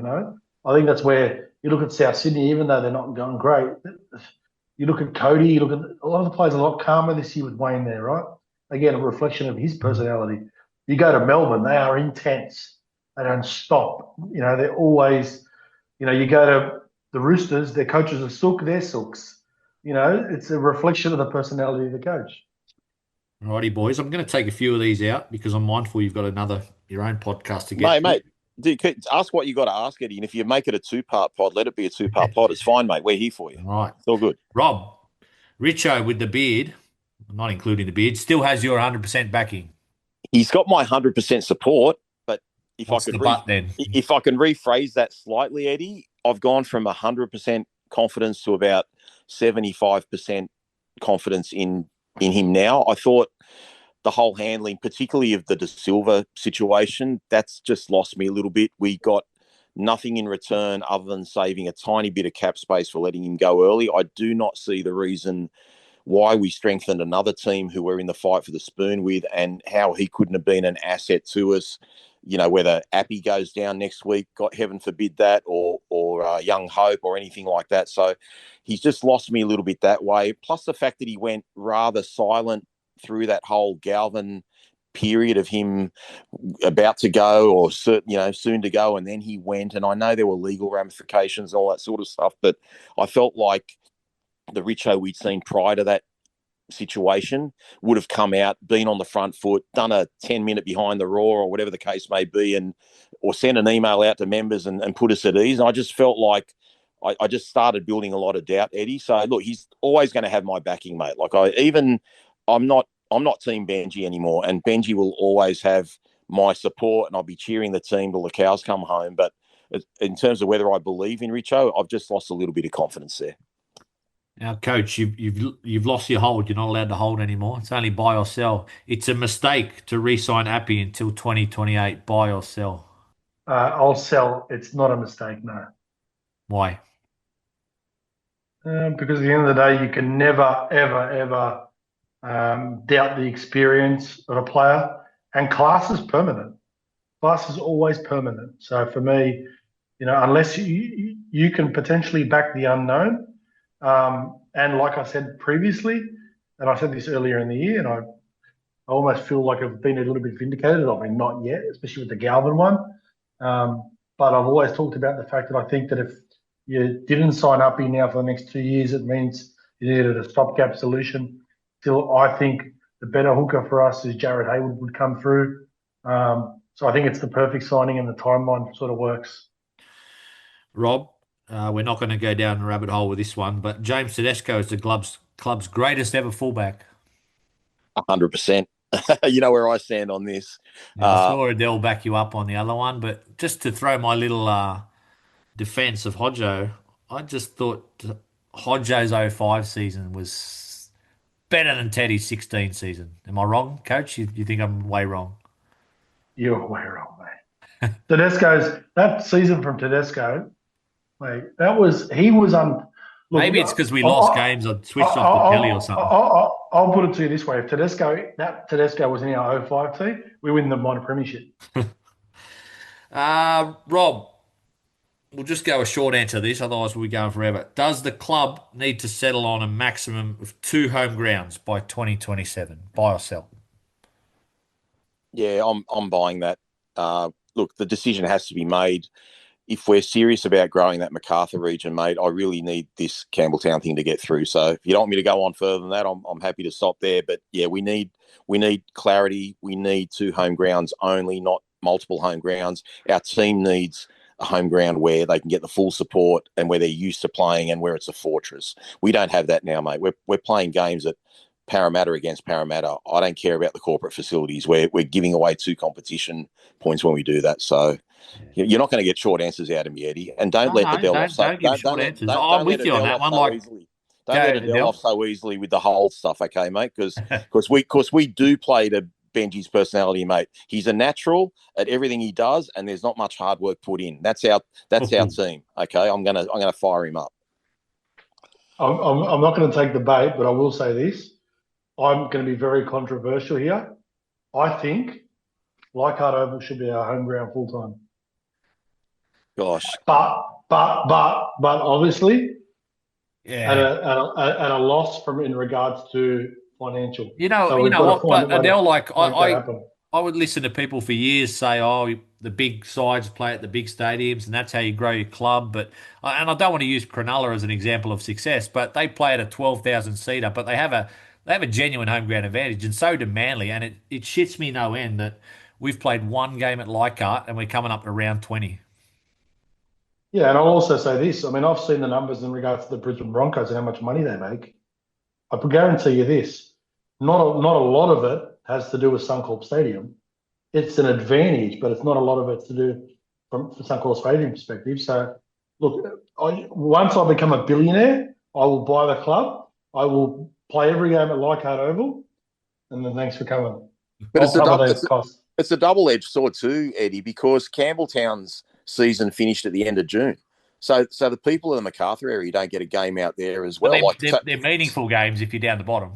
[SPEAKER 4] I think that's where you look at South Sydney, even though they're not going great. You look at Cody, you look at a lot of the players are a lot calmer this year with Wayne there, right? Again, a reflection of his personality. You go to Melbourne, they are intense. They don't stop. They're always, you go to the Roosters, their coaches are sook, they're sooks. It's a reflection of the personality of the coach.
[SPEAKER 2] Righty, boys. I'm going to take a few of these out because I'm mindful you've got your own podcast to get
[SPEAKER 3] Mate,
[SPEAKER 2] to.
[SPEAKER 3] mate, dude, ask what you got to ask, Eddie. And if you make it a two-part pod, let it be a two-part pod. It's fine, mate. We're here for you.
[SPEAKER 2] All right.
[SPEAKER 3] It's all good.
[SPEAKER 2] Rob, Richo with the beard, not including the beard, still has your 100% backing.
[SPEAKER 3] He's got my 100% support, but if
[SPEAKER 2] What's
[SPEAKER 3] I could
[SPEAKER 2] the but then?
[SPEAKER 3] if I can rephrase that slightly, Eddie, I've gone from 100% confidence to about 75% confidence in him now. I thought the whole handling, particularly of the De Silva situation, that's just lost me a little bit. We got nothing in return other than saving a tiny bit of cap space for letting him go early. I do not see the reason why we strengthened another team who we're in the fight for the spoon with, and how he couldn't have been an asset to us. Whether Appy goes down next week, God heaven forbid that, or Young Hope or anything like that. So he's just lost me a little bit that way. Plus the fact that he went rather silent through that whole Galvin period of him about to go or soon to go, and then he went. And I know there were legal ramifications and all that sort of stuff, but I felt like the Richo we'd seen prior to that situation would have come out, been on the front foot, done a 10-minute behind the roar or whatever the case may be, or send an email out to members and put us at ease. And I just felt like I just started building a lot of doubt, Eddie. So look, he's always going to have my backing, mate. I'm not Team Benji anymore, and Benji will always have my support, and I'll be cheering the team till the cows come home. But in terms of whether I believe in Richo, I've just lost a little bit of confidence there.
[SPEAKER 2] Now, Coach, you've lost your hold. You're not allowed to hold anymore. It's only buy or sell. It's a mistake to re-sign Appy until 2028. Buy or sell.
[SPEAKER 4] I'll sell. It's not a mistake, no.
[SPEAKER 2] Why?
[SPEAKER 4] Because at the end of the day, you can never, ever, ever doubt the experience of a player. And class is permanent. Class is always permanent. So for me, unless you can potentially back the unknown, and like I said previously, and I said this earlier in the year, and I almost feel like I've been a little bit vindicated. I mean, not yet, especially with the Galvin one. But I've always talked about the fact that I think that if you didn't sign up in now for the next 2 years, it means you needed a stopgap solution. Still, I think the better hooker for us is Jared Hayward would come through. So I think it's the perfect signing, and the timeline sort of works.
[SPEAKER 2] Rob, we're not going to go down the rabbit hole with this one, but James Tedesco is the club's greatest ever fullback.
[SPEAKER 3] 100%. You know where I stand on this.
[SPEAKER 2] Now, I saw Adel back you up on the other one, but just to throw my little defence of Hodjo, I just thought Hodjo's 05 season was better than Teddy's 16 season. Am I wrong, Coach? You think I'm way wrong?
[SPEAKER 4] You're way wrong, mate. That season from Tedesco, mate, he was on.
[SPEAKER 2] Maybe it's because we lost games. I switched off the telly or something.
[SPEAKER 4] I'll put it to you this way: if Tedesco was in our 05 team, we win the minor premiership.
[SPEAKER 2] Rob, we'll just go a short answer to this, otherwise we'll be going forever. Does the club need to settle on a maximum of 2 home grounds by 2027? Buy or sell?
[SPEAKER 3] Yeah, I'm buying that. Look, the decision has to be made. If we're serious about growing that Macarthur region, mate, I really need this Campbelltown thing to get through. So if you don't want me to go on further than that, I'm happy to stop there. But yeah, we need clarity. We need 2 home grounds only, not multiple home grounds. Our team needs a home ground where they can get the full support and where they're used to playing and where it's a fortress. We don't have that now, mate. We're playing games at Parramatta against Parramatta. I don't care about the corporate facilities. We're giving away 2 competition points when we do that. So you're not going to get short answers out of me, Eddie. And don't let Adel off.
[SPEAKER 2] Don't give short answers. I'm with you on that one. Like,
[SPEAKER 3] easily. Don't let Adel off so easily with the whole stuff, okay, mate? Because we do play to Benji's personality, mate. He's a natural at everything he does, and there's not much hard work put in. That's our team, okay? I'm gonna fire him up.
[SPEAKER 4] I'm not going to take the bait, but I will say this. I'm going to be very controversial here. I think Leichhardt Oval should be our home ground full time.
[SPEAKER 3] Gosh.
[SPEAKER 4] But obviously, at a loss in regards to financial.
[SPEAKER 2] You know what? But Adel, I would listen to people for years say, "Oh, the big sides play at the big stadiums, and that's how you grow your club." But I don't want to use Cronulla as an example of success, but they play at a 12,000 seater, but they have a genuine home ground advantage, and so do Manly. And it shits me no end that we've played one game at Leichhardt and we're coming up to round 20.
[SPEAKER 4] Yeah, and I'll also say this. I mean, I've seen the numbers in regards to the Brisbane Broncos and how much money they make. I can guarantee you this. Not a lot of it has to do with Suncorp Stadium. It's an advantage, but it's not a lot of it to do from Suncorp Stadium perspective. So, look, once I become a billionaire, I will buy the club. I will play every game at Leichhardt Oval, and then thanks for coming.
[SPEAKER 3] But it's a double-edged sword too, Eddie, because Campbelltown's season finished at the end of June. So the people in the Macarthur area don't get a game out there as well.
[SPEAKER 2] They're meaningful games if you're down the bottom.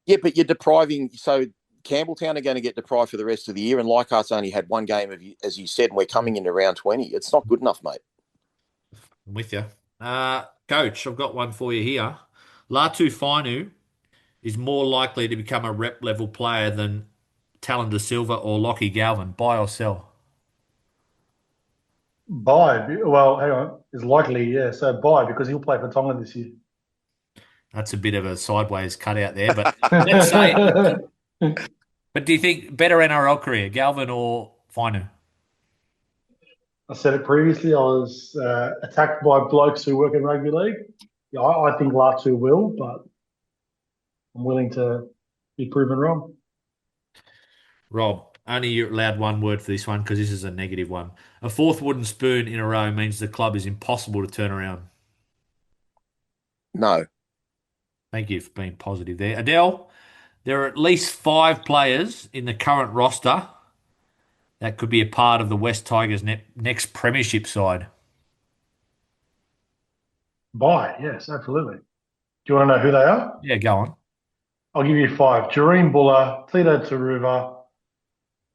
[SPEAKER 3] Yeah, but you're depriving. So Campbelltown are going to get deprived for the rest of the year, and Leichhardt's only had one game, as you said, and we're coming into round 20. It's not good enough, mate.
[SPEAKER 2] I'm with you. Coach, I've got one for you here. Latu Fainu is more likely to become a rep-level player than Talon De Silva or Lockie Galvin. Buy or sell?
[SPEAKER 4] Buy. Well, hang on. It's likely, yeah. So buy, because he'll play for Tonga this year.
[SPEAKER 2] That's a bit of a sideways cutout there, but let's say. But do you think better NRL career, Galvin or Fainu?
[SPEAKER 4] I said it previously. I was attacked by blokes who work in rugby league. Yeah, I think Latu will, but I'm willing to be proven wrong.
[SPEAKER 2] Rob, only you're allowed one word for this one because this is a negative one. A fourth wooden spoon in a row means the club is impossible to turn around.
[SPEAKER 3] No.
[SPEAKER 2] Thank you for being positive there. Adel, there are at least 5 players in the current roster that could be a part of the West Tigers' next premiership side.
[SPEAKER 4] Buy, yes, absolutely. Do you want to know who they are?
[SPEAKER 2] Yeah, go on.
[SPEAKER 4] I'll give you 5. Jareen Buller, Tito Taruva,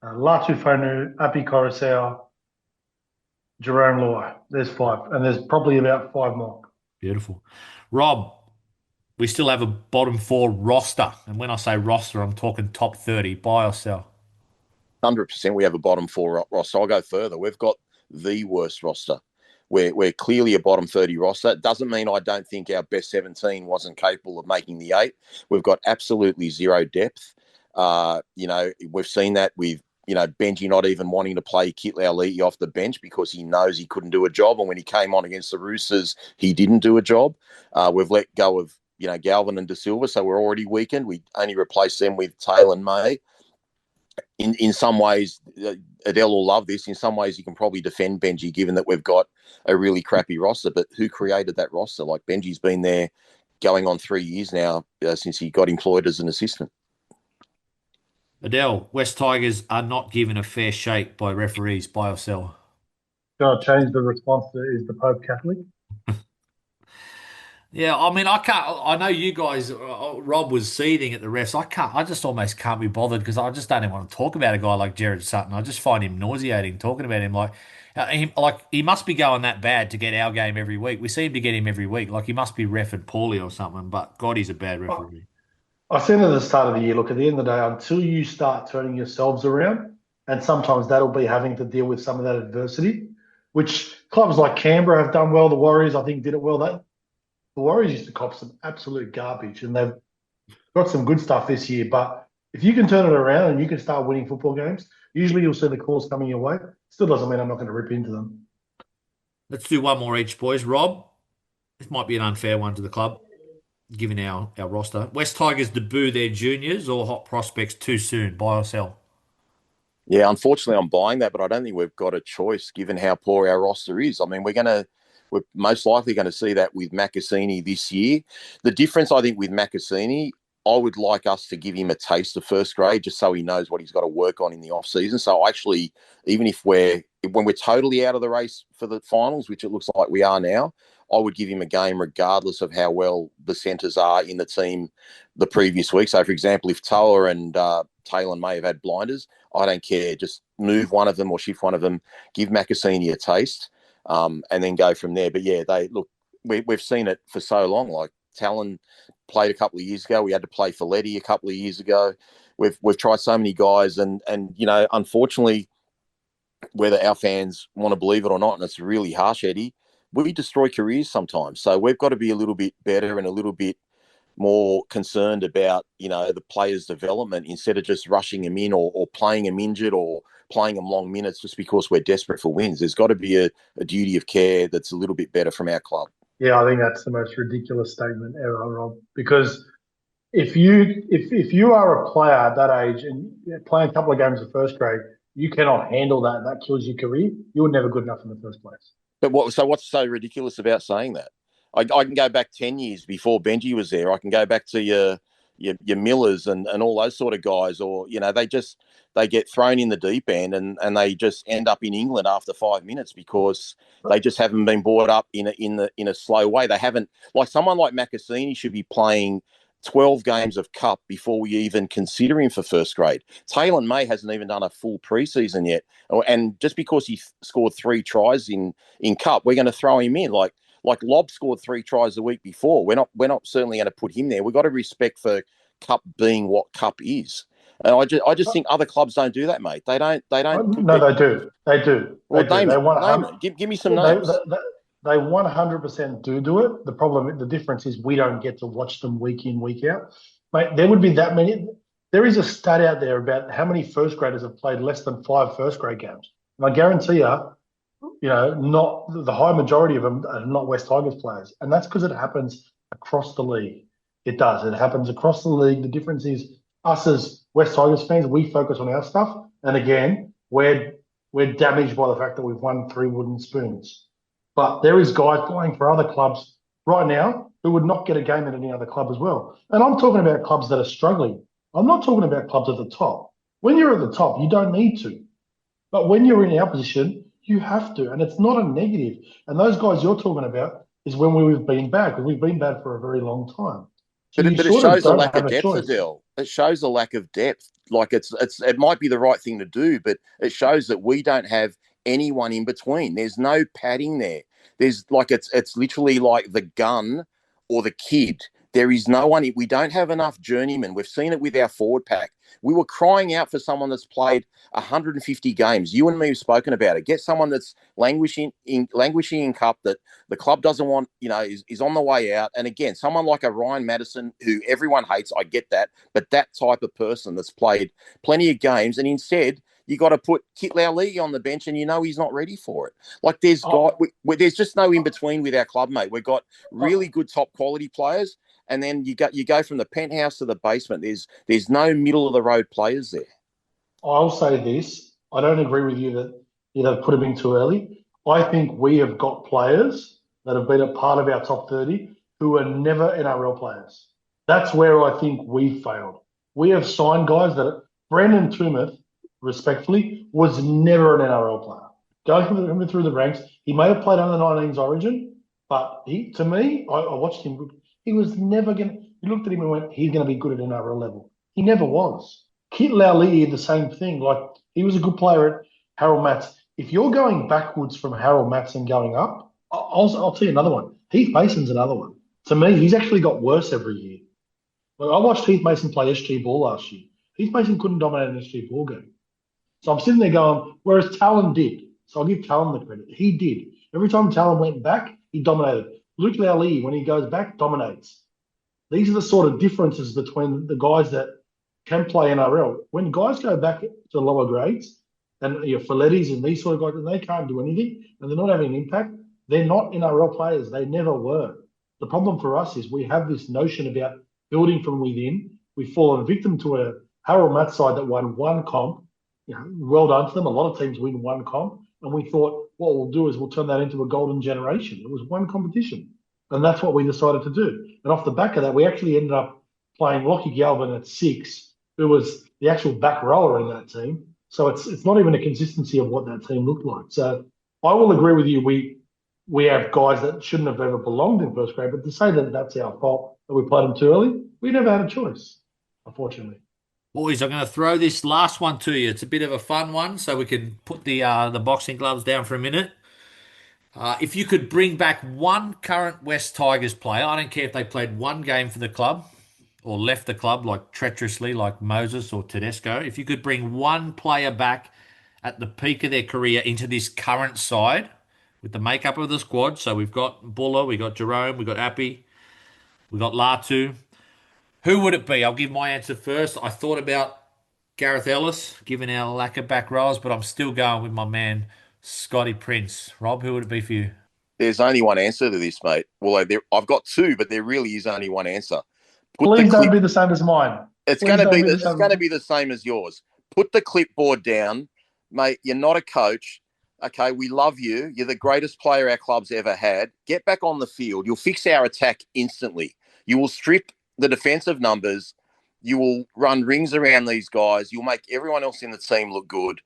[SPEAKER 4] Latu Fainu, Api Coruscant, Jerome Luai. There's 5, and there's probably about 5 more.
[SPEAKER 2] Beautiful. Rob, we still have a bottom 4 roster, and when I say roster, I'm talking top 30. Buy or sell?
[SPEAKER 3] 100% we have a bottom 4 roster. I'll go further. We've got the worst roster. We're clearly a bottom 30 roster. It doesn't mean I don't think our best 17 wasn't capable of making the 8. We've got absolutely zero depth. We've seen that with, Benji not even wanting to play Kit Lauliti off the bench because he knows he couldn't do a job. And when he came on against the Roosters, he didn't do a job. We've let go of, Galvin and De Silva, so we're already weakened. We only replaced them with Taylor and May. In some ways, Adel will love this. In some ways, you can probably defend Benji, given that we've got a really crappy roster. But who created that roster? Like, Benji's been there going on 3 years now since he got employed as an assistant.
[SPEAKER 2] Adel, West Tigers are not given a fair shake by referees. Buy or sell?
[SPEAKER 4] Can I change the response to, is the Pope Catholic?
[SPEAKER 2] Yeah, I mean, I can't. I know you guys. Rob was seething at the refs. I just almost can't be bothered because I just don't even want to talk about a guy like Jared Sutton. I just find him nauseating talking about him. He must be going that bad to get our game every week. We seem to get him every week. Like, he must be reffed poorly or something. But God, he's a bad referee.
[SPEAKER 4] I said at the start of the year, look, at the end of the day, until you start turning yourselves around, and sometimes that'll be having to deal with some of that adversity, which clubs like Canberra have done well. The Warriors, I think, did it well. The Warriors used to cop some absolute garbage, and they've got some good stuff this year. But if you can turn it around and you can start winning football games, usually you'll see the calls coming your way. Still doesn't mean I'm not going to rip into them.
[SPEAKER 2] Let's do one more each, boys. Rob, this might be an unfair one to the club, given our roster. West Tigers debut their juniors or hot prospects too soon? Buy or sell?
[SPEAKER 3] Yeah, unfortunately, I'm buying that, but I don't think we've got a choice given how poor our roster is. I mean, we're going We're most likely going to see that with Macassini this year. The difference, I think, with Macassini, I would like us to give him a taste of first grade just so he knows what he's got to work on in the off season. So actually, even when we're totally out of the race for the finals, which it looks like we are now, I would give him a game regardless of how well the centres are in the team the previous week. So, for example, if Toa and Taylor may have had blinders, I don't care. Just move one of them or shift one of them, give Macassini a taste, and then go from there. But yeah, we've seen it for so long. Like Talon played a couple of years ago. We had to play Folletti a couple of years ago. We've tried so many guys, and unfortunately, whether our fans want to believe it or not, and it's really harsh, Eddie, we destroy careers sometimes. So we've got to be a little bit better and a little bit more concerned about, the players' development instead of just rushing them in or playing them injured or playing them long minutes just because we're desperate for wins. There's got to be a duty of care that's a little bit better from our club.
[SPEAKER 4] Yeah, I think that's the most ridiculous statement ever, Rob. Because if you are a player at that age and playing a couple of games of first grade, you cannot handle that. That kills your career. You were never good enough in the first place.
[SPEAKER 3] But what's so ridiculous about saying that? I can go back 10 years before Benji was there. I can go back to your Millers and all those sort of guys, or they get thrown in the deep end and they just end up in England after 5 minutes because they just haven't been brought up in a slow way. They haven't, like someone like Macassini should be playing 12 games of cup before we even consider him for first grade. Taylor May hasn't even done a full preseason yet, and just because he scored 3 tries in cup, we're going to throw him in like Lob scored 3 tries the week before. We're not certainly going to put him there. We've got to respect for cup being what cup is. And I just think other clubs don't do that, mate. They don't.
[SPEAKER 4] No, they do. They do.
[SPEAKER 3] Well,
[SPEAKER 4] they
[SPEAKER 3] name it. Give me some names.
[SPEAKER 4] They 100% do it. The difference is we don't get to watch them week in, week out. Mate, there would be that many. There is a stat out there about how many first graders have played less than 5 first grade games. And I guarantee not the high majority of them are not West Tigers players. And that's because it happens across the league. It does. It happens across the league. The difference is us as West Tigers fans, we focus on our stuff. And again, we're damaged by the fact that we've won 3 wooden spoons. But there is guys playing for other clubs right now who would not get a game at any other club as well. And I'm talking about clubs that are struggling. I'm not talking about clubs at the top. When you're at the top, you don't need to. But when you're in our position, you have to. And it's not a negative. And those guys you're talking about is when we've been bad, because we've been bad for a very long time. So
[SPEAKER 3] but it shows a lack of depth, Adel. It shows a lack of depth. Like it might be the right thing to do, but it shows that we don't have anyone in between. There's no padding there. There's it's literally like the gun or the kid. There is no one. We don't have enough journeymen. We've seen it with our forward pack. We were crying out for someone that's played 150 games. You and me have spoken about it. Get someone that's languishing in cup that the club doesn't want, is on the way out. And again, someone like a Ryan Madison, who everyone hates, I get that, but that type of person that's played plenty of games, and instead you got to put Kit Lowlee on the bench, and he's not ready for it. Like there's just no in between with our club, mate. We've got really good top quality players. And then you go from the penthouse to the basement. There's no middle of the road players there.
[SPEAKER 4] I'll say this. I don't agree with you that they've put them in too early. I think we have got players that have been a part of our top 30 who are never NRL players. That's where I think we failed. We have signed guys that Brandon Tumeth, respectfully, was never an NRL player. Going through the ranks, he may have played under 19s Origin, but I watched him. He was never going to... You looked at him and went, he's going to be good at NRL level. He never was. Kit Lowlee, the same thing. Like, he was a good player at Harold Matts. If you're going backwards from Harold Matts and going up, I'll tell you another one. Heath Mason's another one. To me, he's actually got worse every year. Like, I watched Heath Mason play SG ball last year. Heath Mason couldn't dominate an SG ball game. So I'm sitting there going, whereas Talon did. So I'll give Talon the credit. He did. Every time Talon went back, he dominated. Luke Lowlee, when he goes back, dominates. These are the sort of differences between the guys that can play NRL. When guys go back to lower grades, and your Follettis and these sort of guys, and they can't do anything, and they're not having an impact, they're not NRL players. They never were. The problem for us is we have this notion about building from within. We've fallen victim to a Harold Matt side that won 1 comp. Well done to them. A lot of teams win 1 comp. And we thought what we'll do is we'll turn that into a golden generation. It was one competition, and that's what we decided to do. And off the back of that, we actually ended up playing Lockie Galvin at 6, who was the actual back rower in that team. So it's not even a consistency of what that team looked like. So I will agree with you. We have guys that shouldn't have ever belonged in first grade, but to say that that's our fault that we played them too early, we never had a choice, unfortunately.
[SPEAKER 2] Boys, I'm going to throw this last one to you. It's a bit of a fun one, so we can put the boxing gloves down for a minute. If you could bring back one current West Tigers player, I don't care if they played one game for the club or left the club like treacherously like Moses or Tedesco. If you could bring one player back at the peak of their career into this current side with the makeup of the squad, so we've got Buller, we've got Jerome, we've got Appy, we've got Latu. Who would it be? I'll give my answer first. I thought about Gareth Ellis, given our lack of back rows, but I'm still going with my man, Scotty Prince. Rob, who would it be for you?
[SPEAKER 3] There's only one answer to this, mate. Well, I've got two, but there really is only one answer.
[SPEAKER 4] Please don't be the same as mine.
[SPEAKER 3] It's going to be the same as yours. Put the clipboard down, mate. You're not a coach. Okay, we love you. You're the greatest player our club's ever had. Get back on the field. You'll fix our attack instantly. You will strip the defensive numbers. You will run rings around these guys. You'll make everyone else in the team look good.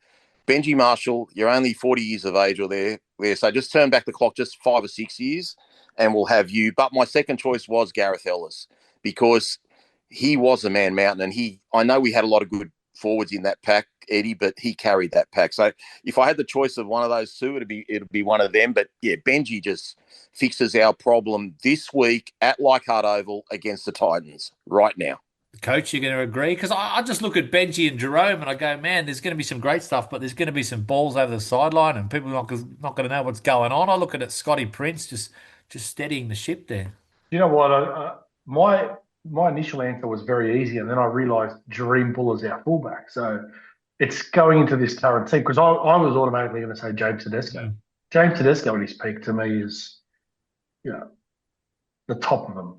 [SPEAKER 3] Benji Marshall, you're only 40 years of age or there. So just turn back the clock just 5 or 6 years and we'll have you. But my second choice was Gareth Ellis because he was a man mountain and I know we had a lot of good forwards in that pack, Eddie, but he carried that pack. So if I had the choice of one of those two, it'd be one of them. But yeah, Benji just fixes our problem this week at Leichhardt Oval against the Titans right now.
[SPEAKER 2] Coach, you're going to agree? Because I just look at Benji and Jerome and I go, man, there's going to be some great stuff, but there's going to be some balls over the sideline and people are not going to know what's going on. I look at it, Scotty Prince just steadying the ship there.
[SPEAKER 4] You know what? My initial answer was very easy, and then I realised Jareem Buller's our fullback. So it's going into this current team because I was automatically going to say James Tedesco.
[SPEAKER 2] Mm.
[SPEAKER 4] James Tedesco at his peak to me is, the top of them.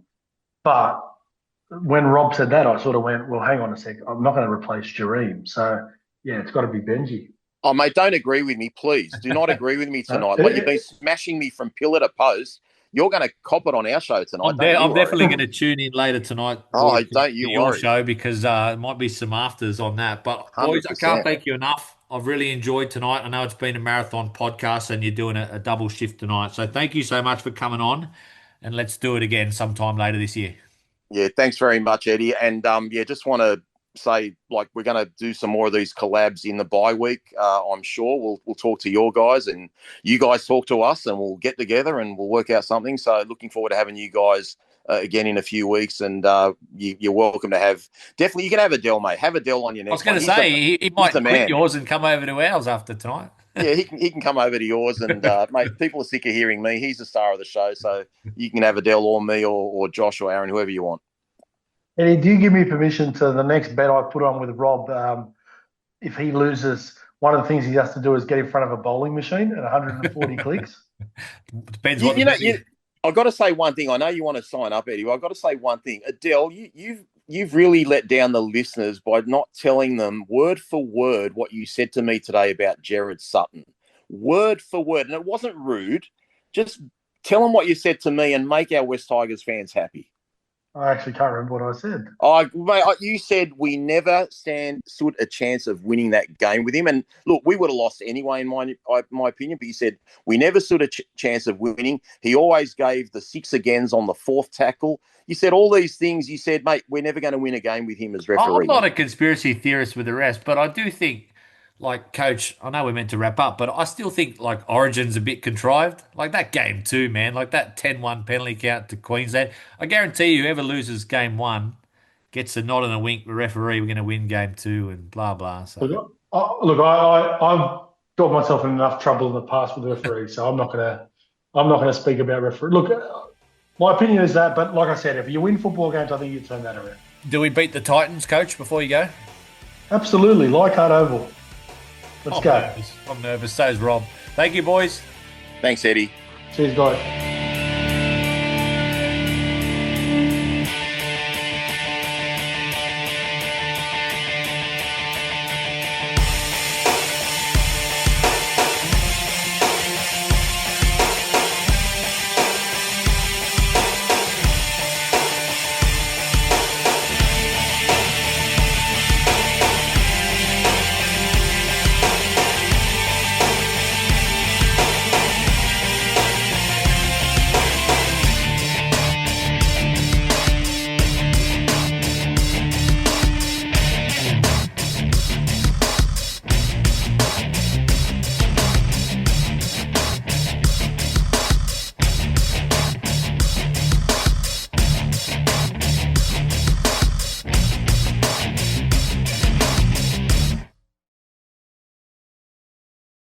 [SPEAKER 4] But when Rob said that, I sort of went, well, hang on a sec. I'm not going to replace Jareem. So, yeah, it's got to be Benji.
[SPEAKER 3] Oh, mate, don't agree with me, please. Do not agree with me tonight. Like you've been smashing me from pillar to post. You're going to cop it on our show tonight.
[SPEAKER 2] I'm definitely going to tune in later tonight.
[SPEAKER 3] Oh, don't you
[SPEAKER 2] your
[SPEAKER 3] worry.
[SPEAKER 2] Show because it might be some afters on that. But boys, 100%. I can't thank you enough. I've really enjoyed tonight. I know it's been a marathon podcast and you're doing a double shift tonight. So thank you so much for coming on, and let's do it again sometime later this year.
[SPEAKER 3] Yeah, thanks very much, Eddie. And just want to say, we're going to do some more of these collabs in the bye week. I'm sure we'll talk to your guys and you guys talk to us, and we'll get together and we'll work out something. So looking forward to having you guys again in a few weeks. And you're welcome to definitely you can have Adel, mate. Have Adel on your next.
[SPEAKER 2] I was going to say he might quit yours and come over to ours after tonight.
[SPEAKER 3] Yeah, he can come over to yours, and mate, people are sick of hearing me. He's the star of the show, so you can have Adel or me or Josh or Aaron, whoever you want.
[SPEAKER 4] Eddie, do you give me permission to the next bet I put on with Rob? If he loses, one of the things he has to do is get in front of a bowling machine at 140 clicks.
[SPEAKER 2] Depends what
[SPEAKER 3] I've got to say one thing. I know you want to sign up, Eddie. But I've got to say one thing. Adel, you've really let down the listeners by not telling them word for word what you said to me today about Jared Sutton. Word for word. And it wasn't rude. Just tell them what you said to me and make our West Tigers fans happy.
[SPEAKER 4] I actually can't remember what I said.
[SPEAKER 3] Mate, you said we never stood a chance of winning that game with him. And look, we would have lost anyway, in my opinion. But you said we never stood a chance of winning. He always gave the 6 agains on the 4th tackle. You said all these things. You said, mate, we're never going to win a game with him as referee.
[SPEAKER 2] I'm not a conspiracy theorist with the rest, but I do think, Coach, I know we're meant to wrap up, but I still think, Origin's a bit contrived. That game too, man. That 10-1 penalty count to Queensland. I guarantee you, whoever loses game 1 gets a nod and a wink with the referee. We're going to win game 2 and blah, blah. So.
[SPEAKER 4] Look, I've got myself in enough trouble in the past with the referee, so I'm not going to speak about referee. Look, my opinion is that, but like I said, if you win football games, I think you turn that around.
[SPEAKER 2] Do we beat the Titans, Coach, before you go?
[SPEAKER 4] Absolutely. Leichhardt Oval. Let's go.
[SPEAKER 2] I'm nervous. So is Rob. Thank you, boys.
[SPEAKER 3] Thanks, Eddie.
[SPEAKER 4] Cheers, guys.